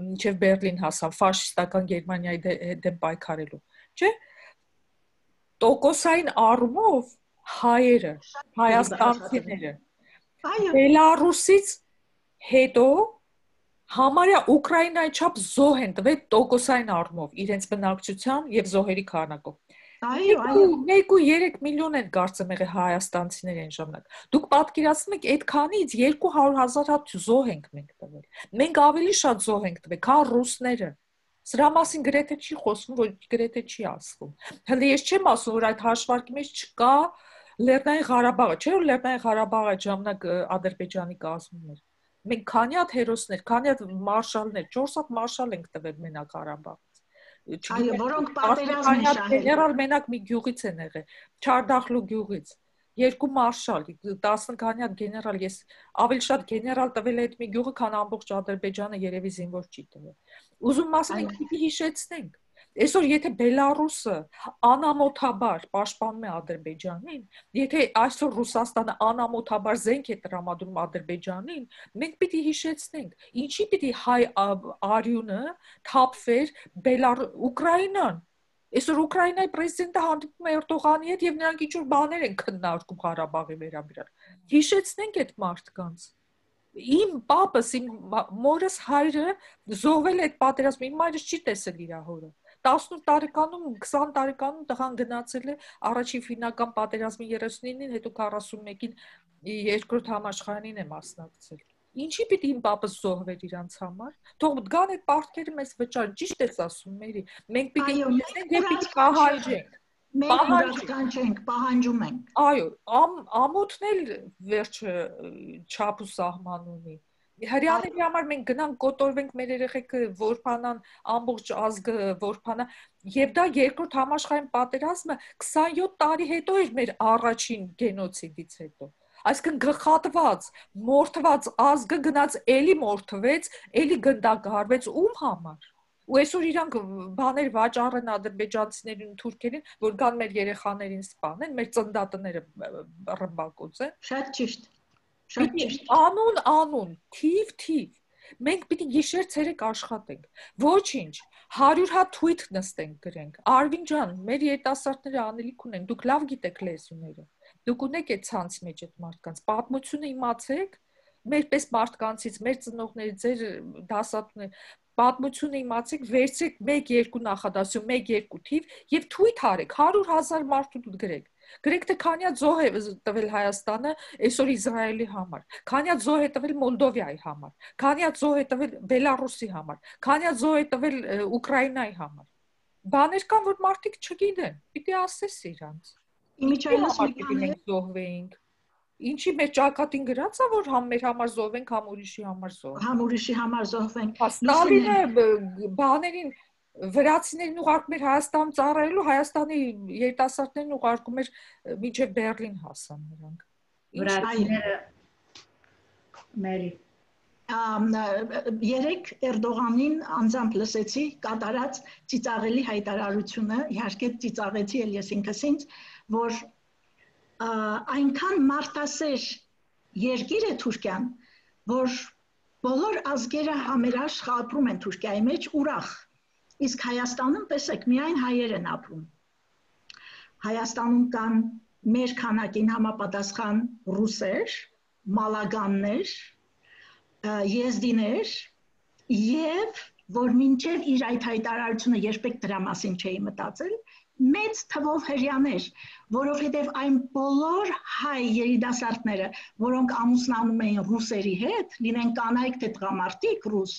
մինչև Բերլին հասավ ֆաշիստական Գերմանիայի դեմ պայքարելու, չէ՞։ Տոկոսային առումով հայերը, հայաստանցիները, Բելարուսից հետո համարյա Ուկրաինայի չափ զոհ են տվել տոկոսային առումով իրենց բնակչության եւ զոհերի քանակով։ 2-3 միլիոն են կարծեմ եղել հայաստանցիներ այն ժամանակ։ Դուք պատկերացնում եք այդքանից 200,000 հատ զոհ ենք մենք տվել։ Մենք ավելի շատ զոհ ենք տվել, քան ռուսները։ Սրա մասին գրեթե չի խոսվում, որ գրեթե չի ասվում։ Հələ ես չեմ ասում, որ այդ հաշվարկի մեջ չկա Լեռնային Ղարաբաղը, չէ՞ որ Լեռնային Ղարաբաղը այդ ժամանակ Ադրբեջանի կազմում էր։ Մենք քանի հատ հերոսներ, քանի հատ մարշալներ, 4 հատ մարշալ ենք տվել մենակ Ղարաբաղից։ Այո, որոնք պատերազմ են շահել։ Գեներալ մենակ մի գյուղից են եղել, Չարդախլու գյուղից։ 2 մարշալ, 10 քանի հատ գեներալ, ես ավելի շատ գեներալ տվել այդ մի գյուղը, քան ամբողջ Ադրբեջանը երևի զինվոր չի տվել։ Ուզում ասեմ, մենք պիտի հիշեցնենք։ Այսօր եթե Բելարուսը անամոթաբար պաշտպանում է Ադրբեջանին, եթե այսօր Ռուսաստանը անամոթաբար զենք է տրամադրում Ադրբեջանին, մենք պիտի հիշեցնենք, ինչի պիտի հայ արյունը թափվեր Ուկրաինան։ Այսօր Ուկրաինայի պրեզիդենտը հանդիպում է Էրդողանի հետ եւ նրանք ինչ-որ բաներ են քննարկում Ղարաբաղի վերաբերյալ։ Հիշեցնենք այդ մարդկանց։ Իմ պապս, իմ մորս հայրը զոհվել է այդ պատերազմում, իմ մայրս չի տեսել իր հորը։ 18 տարեկանում, 20 տարեկանում տղան գնացել է առաջին ֆինական պատերազմի 39-ին, հետո 41-ին երկրորդ համաշխարհային է մասնակցել։ Ինչի պիտի իմ պապս զոհվեր իրանց համար։ Թող գան այդ պարտքերը մեզ վճարեն, ճիշտ ես ասում, Մերի։ Մենք պիտի հիշենք եւ պիտի պահանջենք։ Մենք մուրացկան չենք, պահանջում ենք։ Այո, ամոթն էլ վերջը չափ ու սահման ունի։ Հрյաների համար մենք գնանք կոտորվենք մեր երեխեքը որփանան ամբողջ ազգը որփանա եւ դա երկրորդ համաշխարհային պատերազմը 27 տարի հետո էր մեր առաջին գենոցիդից հետո այսինքն գխատված մորթված ազգը գնաց էլի մորթվեց էլի գնդակահարվեց ում համար ու այսօր իրանք բաներ վաճառեն ադրբեջանցիներին ու թուրքերին որ կան մեր երեխաներին սպանեն մեր ծնդատները ռմբակոծեն Շատ ճիշտ Անուն, թիվ Մենք պիտի գիշեր ցերեկ աշխատենք Ոչինչ 100 հատ tweet նստենք գրենք Arvin ջան մեր երիտասարդները անելիք ունեն դուք լավ գիտեք լեզուները դուք ունեք այդ ցանցի մեջ այդ մարդկանց պատմությունը իմացեք մերպես մարդկանցից մեր ծնողներից ձեր դասատուներ պատմությունը իմացեք վերցրեք 1-2 նախադասություն 1-2 թիվ եւ tweet արեք 100,000 մարդու դուք գրեք Գրեք թե քանյա զոհ է տվել Հայաստանը այսօր Իսրայելի համար, քանյա զոհ է տվել Մոլդովայի համար, քանյա զոհ է տվել Բելարուսի համար, քանյա զոհ է տվել Ուկրաինայի համար։ Բաներ կան, որ մարդիկ չգիտեն, պիտի ասես իրանց։ Իմիջայլոց մենք զոհվեինք։ Ինչի մեր ճակատին գրած է, որ համ մեր համար զոհվենք, համ ուրիշի համար զոհվենք։ Համ ուրիշի համար զոհվենք։ Ստալինը բաներին Վրացիներին ուղարկում էր Հայաստանում ծառայելու, Հայաստանի երիտասարդներին ուղարկում էր մինչև Բերլին հասան նրանք։ Վրացիները Մերի Երեք Էրդողանին անձամբ լսեցի կատարած ծիծաղելի հայտարարությունը, իհարկե ծիծաղեցի էլ ես ինքս ինձ, որ այնքան մարդասեր երկիր է Թուրքիան, որ բոլոր ազգերը համերաշխ ապրում են Թուրքիայի մեջ ուրախ Իսկ Հայաստանում տեսեք միայն հայեր են ապրում Հայաստանում կան մեր քանակին համապատասխան ռուսեր, մալագաններ, եզդիներ եւ որ մինչեւ իր այդ հայտարարությունը երբեք դրա մասին չէի մտածել մեծ թվով հрьяաներ, որովհետեւ այն բոլոր հայ երիտասարդները, որոնք ամուսնանում էին ռուսերի հետ, լինեն կանայք թե տղամարդիկ ռուս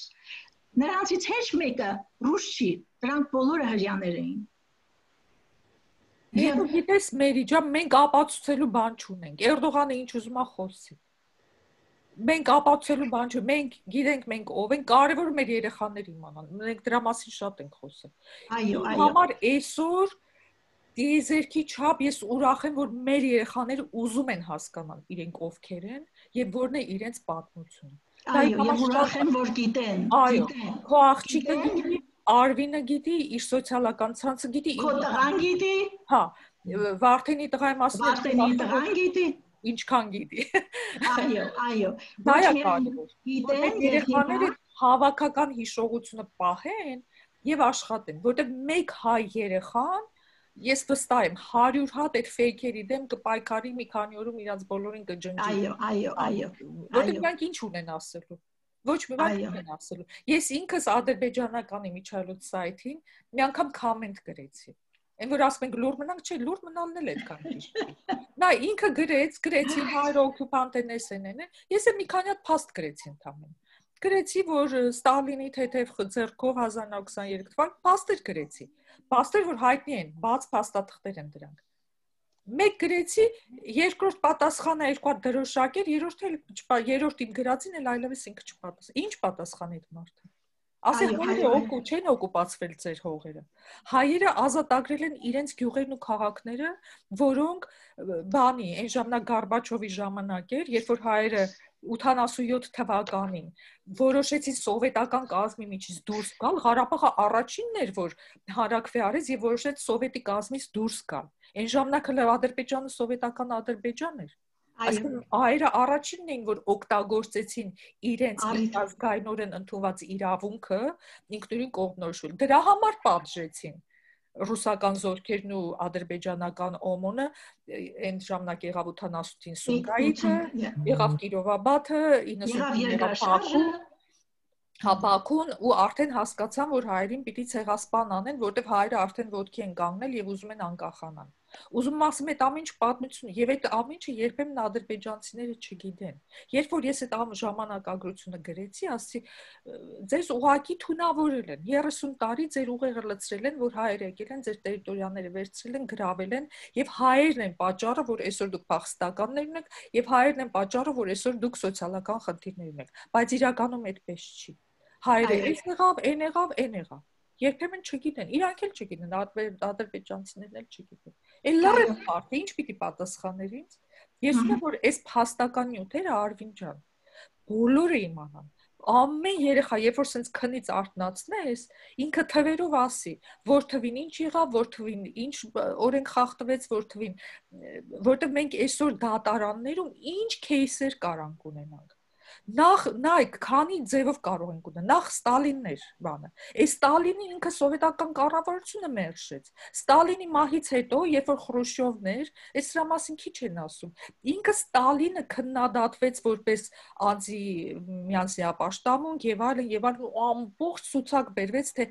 Նրանցից հեչ մեկը ռուս չի, դրանք բոլորը հрьяաներ էին։ Եվ գիտես Մերի ջան, մենք ապացուցելու բան չունենք։ Էրդողանը ինչ ուզում է խոսի։ Մենք ապացուցելու բան չունենք, մենք գիտենք մենք ով ենք, կարևոր մեր երեխաները իմանան։ Մենք դրա մասին շատ ենք խոսել։ Այո, Համար այսօր դիեզերքի չափ ես ուրախ եմ, որ մեր երեխաները ուզում են հասկանալ իրենք ովքեր են եւ որն է իրենց պատմությունը։ Այո, եւ ուրախ եմ, որ գիտեն։ Այո, քո աղջիկը գիտի, Arvin-ը գիտի, իր սոցիալական ցանցը գիտի, Քո տղան գիտի։ Հա, Varteni տղայի մասին Varteni տղան գիտի։ Ինչքան գիտի։ Այո։ Դա է կարևոր։ Գիտեն երեխաները հավաքական հիշողությունը պահեն եւ աշխատեն, որտեղ մեկ հայ երեխան Ես վստահ եմ 100 հատ այդ ֆեյքերի դեմ կպայքարի մի քանի օրում իրանց բոլորին կջնջի։ Այո։ Որտեղ նրանք ինչ ունեն ասելու։ Ոչ մի բան չունեն ասելու։ Ես ինքս ադրբեջանական իմիջայլոց սայթին մի անգամ կոմենտ գրեցի։ Այն որ ասում ենք լուր մնանք, չէ, լուր մնալն էլ այդքան ճիշտ չէ։ Նա ինքը գրեցի հայր օկուպանտներս են։ Ես էլ մի քանի հատ փաստ գրեցի ընդամենը։ Գրեցի, որ Ստալինի թեթև ձեռքով 1923 թվականին փաստեր գրեցի։ Փաստեր, որ հայտնի են, բաց փաստաթղթեր են դրանք։ Մեկ գրեցի, երկրորդ պատասխանը երկու հատ դրոշակեր, երրորդին գրածին էլ այլևս ինքը չպատասխան։ Ինչ պատասխան այդ մարդը։ Ասել հայերը չեն օկուպացվել ձեր հողերը։ Հայերը ազատագրել են իրենց գյուղերն ու քաղաքները, որոնք բանի, այն ժամանակ Գորբաչովի ժամանակ էր, երբ որ հայերը 87 թվականին որոշեցին սովետական կազմի միջից դուրս գալ, Ղարաբաղը առաջինն էր, որ հարակվե արեց եւ որոշեց սովետի կազմից դուրս գալ։ Այն ժամանակ հələ Ադրբեջանը սովետական Ադրբեջան էր։ Այսինքն հայերը առաջինն էին, որ օգտագործեցին իրենց ազգայնորեն ընդունված իրավունքը ինքնուրույն կողմնորոշվել։ Դրա համար պատժեցին ռուսական զորքերն ու ադրբեջանական օմոնը այն ժամանակ եղավ 88-ին Սումգայիթը, եղավ Կիրովաբադը, 90-ին Բաքուն ու արդեն հասկացան, որ հայերին պիտի ցեղասպան անեն, որտեղ հայերը արդեն ոտքի են կանգնել եւ ուզում են անկախանալ։ Ուզում ասեմ այդ ամեն ինչ պատմություն եւ այդ ամեն ինչը երբեմն ադրբեջանցիները չգիտեն։ Երբ որ ես այդ ժամանակագրությունը գրեցի, ասի ձեզ ուղակի թունավորել են 30 տարի ձեր ուղեղը լցրել են, որ հայերը եկել են, ձեր տերիտորիաները վերցրել են, գրավել են եւ հայերն են պատճառը, որ այսօր դուք փախստականներ ունեք եւ հայերն են պատճառը, որ այսօր դուք սոցիալական խնդիրներ ունեք, բայց իրականում այդպես չի։ Հայերը էս եղավ, այն եղավ, այն եղավ։ Երբեմն չգիտեն, իրանք էլ չգիտեն, ադրբեջանցիներն էլ չգիտեն։ Էլ լրիվ հարթ, ինչ պիտի պատասխաներ ինձ։ Ես ունեմ որ այս փաստական նյութերը Արվին ջան, բոլորը իմանան։ Ամեն երեխա, երբ որ sense քնից արթնացնես, ինքը թվերով ասի, որ թվին ինչ եղավ, որ թվին ինչ օրենք խախտվեց, որ թվին, որտեղ մենք այսօր դատարաններում ինչ кейսեր կարանք ունենանք։ Նախ նայեք, քանի ձևով կարող ենք ունենալ։ Նախ Ստալիններ բանը։ Այս Ստալինը ինքը սովետական կառավարությունը մերժեց։ Ստալինի մահից հետո, երբ որ Խրուշչովն էր, այս դրա մասին քիչ են ասում։ Ինքը Ստալինը քննադատվեց որպես անձի միանձնապաշտամունք եւ այլն, ամբողջ ցուցակ բերվեց, թե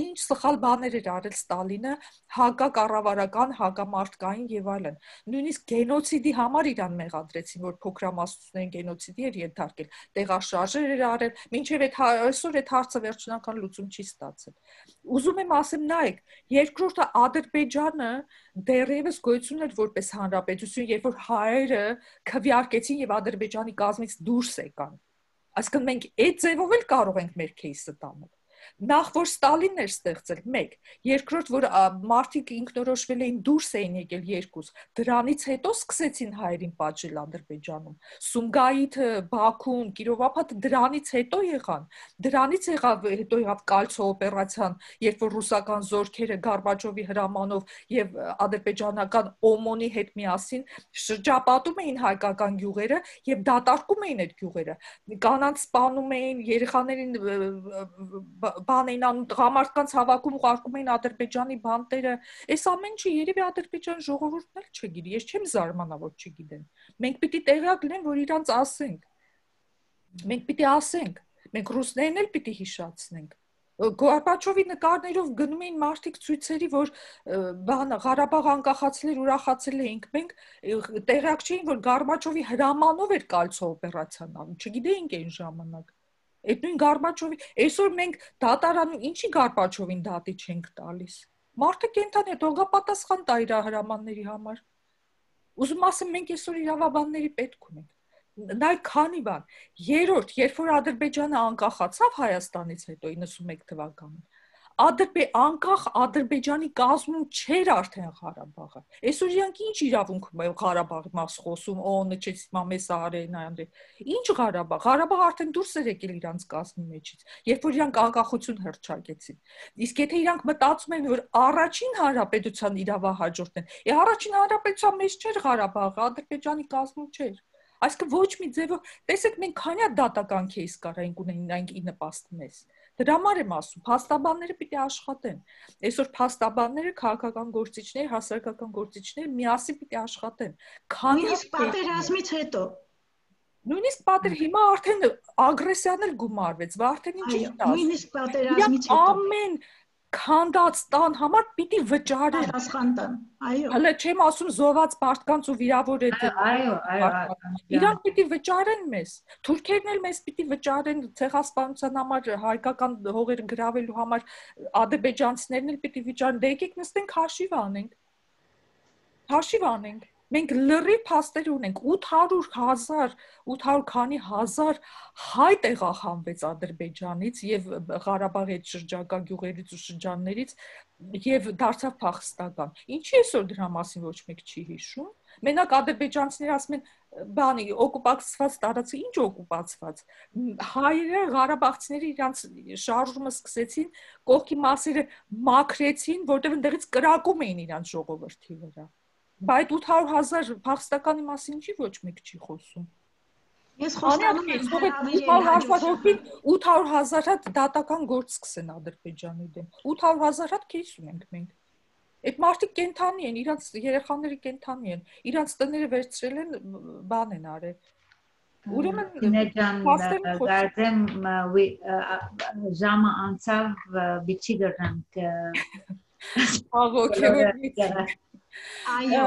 ինչ սխալ բաներ էր արել Ստալինը հակակառավարական, հակամարտկային եւ այլն։ Նույնիսկ գենոցիդի համար իրան մեղադրեցին, որ փոքրամասնությունների գենոցիդի էր ենթարկել։ Տեղաշարժեր էր արել, մինչև այսօր այդ հարցը վերջնական լուծում չի ստացել։ Ուզում եմ ասեմ, նայեք, երկրորդը Ադրբեջանը դեռևս գոյություն էր որպես հանրապետություն, երբ որ հայերը քվեարկեցին եւ Ադրբեջանի կազմից դուրս եկան։ Այսինքն մենք այդ ձևով էլ կարող ենք մեր кейսը տանել։ Նախ որ Ստալինն էր ստեղծել 1, երկրորդ որ մարդիկ ինքնորոշվել էին դուրս էին եկել 2, դրանից հետո սկսեցին հայերին պատժել Ադրբեջանում։ Սումգայիթը, Բաքուն, Կիրովապատը դրանից հետո եղան։ Դրանից հետո եղավ Կալցո օպերացիան, երբ որ ռուսական զորքերը Գորբաչովի հրամանով եւ ադրբեջանական OMON-ի հետ միասին շրջապատում էին հայկական գյուղերը եւ դատարկում էին այդ գյուղերը։ Կանանց սպանում էին, երեխաներին բան էին անում, տղամարդկանց հավաքում ուղարկում էին Ադրբեջանի բանտերը։ Այս ամեն ինչը երևի Ադրբեջան ժողովուրդն էլ չգիտի, ես չեմ զարմանա, որ չգիտեն։ Մենք պիտի տեղյակ լինենք, որ իրանց ասենք։ Մենք պիտի ասենք, մենք ռուսներն էլ պիտի հիշացնենք։ Գորբաչովի նկարներով գնում էին մարդիկ ցույցերի, որ բանը Ղարաբաղ անկախացնել ուրախացել էինք մենք, տեղյակ չէին, որ Գորբաչովի հրամանով էր Կալցո օպերացիան անում, չգիտեինք այն ժամանակ։ Այդ նույն Գորբաչովի, այսօր մենք դատարանում ինչի Գորբաչովին դատի չենք տալիս։ Մարդը կենթանի է, թողա պատասխան տա իր հրամանների համար։ Ուզում ասեմ, մենք այսօր իրավաբանների պետք ունենք։ Նայ քանի բան։ Երրորդ, երբ որ Ադրբեջանը անկախացավ Հայաստանից հետո 91 թվականին, անկախ Ադրբեջանի կազմում չէր արդեն Ղարաբաղը։ Այսօր իրանք ինչ իրավունք Ղարաբաղի մաս խոսում, օ նչեց մամես արեն այնտե։ Ինչ Ղարաբաղ։ Ղարաբաղը արդեն դուրս էր եկել իրանց կազմի մեջից, երբ որ իրանք անկախություն հռչակեցին։ Իսկ եթե իրանք մտածում են, որ առաջին հանրապետության իրավահաջորդն են, առաջին հանրապետության մեջ չէր Ղարաբաղը, Ադրբեջանի կազմում չէր։ Այսինքն ոչ մի ձևով, տեսեք, մենք քանի դատական кейս կարայինք ունենանք ի նպաստ մեզ։ Դրա համար եմ ասում, փաստաբանները պիտի աշխատեն։ Այսօր փաստաբանները, քաղաքական գործիչներ, հասարակական գործիչներ միասին պիտի աշխատեն։ Նույնիսկ պատերազմից հետո։ Նույնիսկ հիմա արդեն ագրեսիան էլ գումարվեց, Վարդենին չի ասում։ Նույնիսկ պատերազմից հետո։ Ամեն քանդած տան համար պիտի վճարեն։ Պատասխան տան, այո։ Հələ չեմ ասում զոհված մարդկանց ու վիրավորել։ Այո։ Իրանք պիտի վճարեն մեզ։ Թուրքերն էլ մեզ պիտի վճարեն ցեղասպանության համար, հայկական հողերը գրավելու համար, ադրբեջանցիներն էլ պիտի վճարեն։ Դե եկեք նստենք հաշիվ անենք։ Հաշիվ անենք։ Մենք լրիվ փաստեր ունենք 800,000, 800 քանի հազար հայ տեղահանվեց Ադրբեջանից եւ Ղարաբաղի այդ շրջակա գյուղերից ու շրջաններից եւ դարձավ փախստական։ Ինչի այսօր դրա մասին ոչ մեկ չի հիշում։ Մենակ ադրբեջանցիները ասում են, բանի օկուպացված տարածքը ինչ օկուպացված։ Հայերը Ղարաբաղցիները իրանց շարժումը սկսեցին, կողքի մասերը մաքրեցին, որտեղ այնտեղից կրակում էին իրանց ժողովրդի վրա։ Բայց 800,000 փախստականի մասին չի ոչ մեկ չի խոսում։ Ես խոստանում եմ 800,000 հատ դատական գործ սկսեն Ադրբեջանի դեմ։ 800,000 հատ кейս ունենք մենք։ Այդ մարդիկ կենթանի են, իրանց երեխաները կենթանի են, իրանց տները վերցրել են, բան են արել։ Ուրեմն գարդեմ ժամը անցավ բիչի դրանք աղոքեվոր Այո,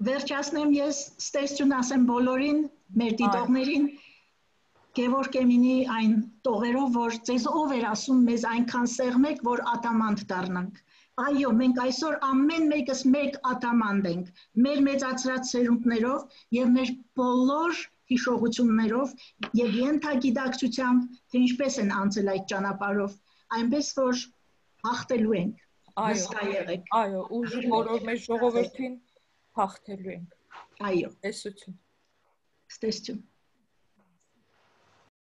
վերջացնեմ ես ստեսություն ասեմ բոլորին, մեր դիտողներին, Գևորգ Էմինի այն տողերով, որ ձեզ ով էր ասում մեզ այնքան սեղմեք, որ ատամանդ դառնանք։ Այո, մենք այսօր ամեն մեկս մեկ ատամանդ ենք, մեր մեծացրած սերունդներով եւ մեր բոլոր հիշողություններով եւ ենթագիտակցությամբ, թե ինչպես են անցել այդ ճանապարհով, այնպես որ հաղթելու ենք։ Վստահ եղեք։ Այո, ուժը բոլոր մեր ժողովրդին հաղթելու ենք։ Այո։ Տեսություն։ Ստեսություն։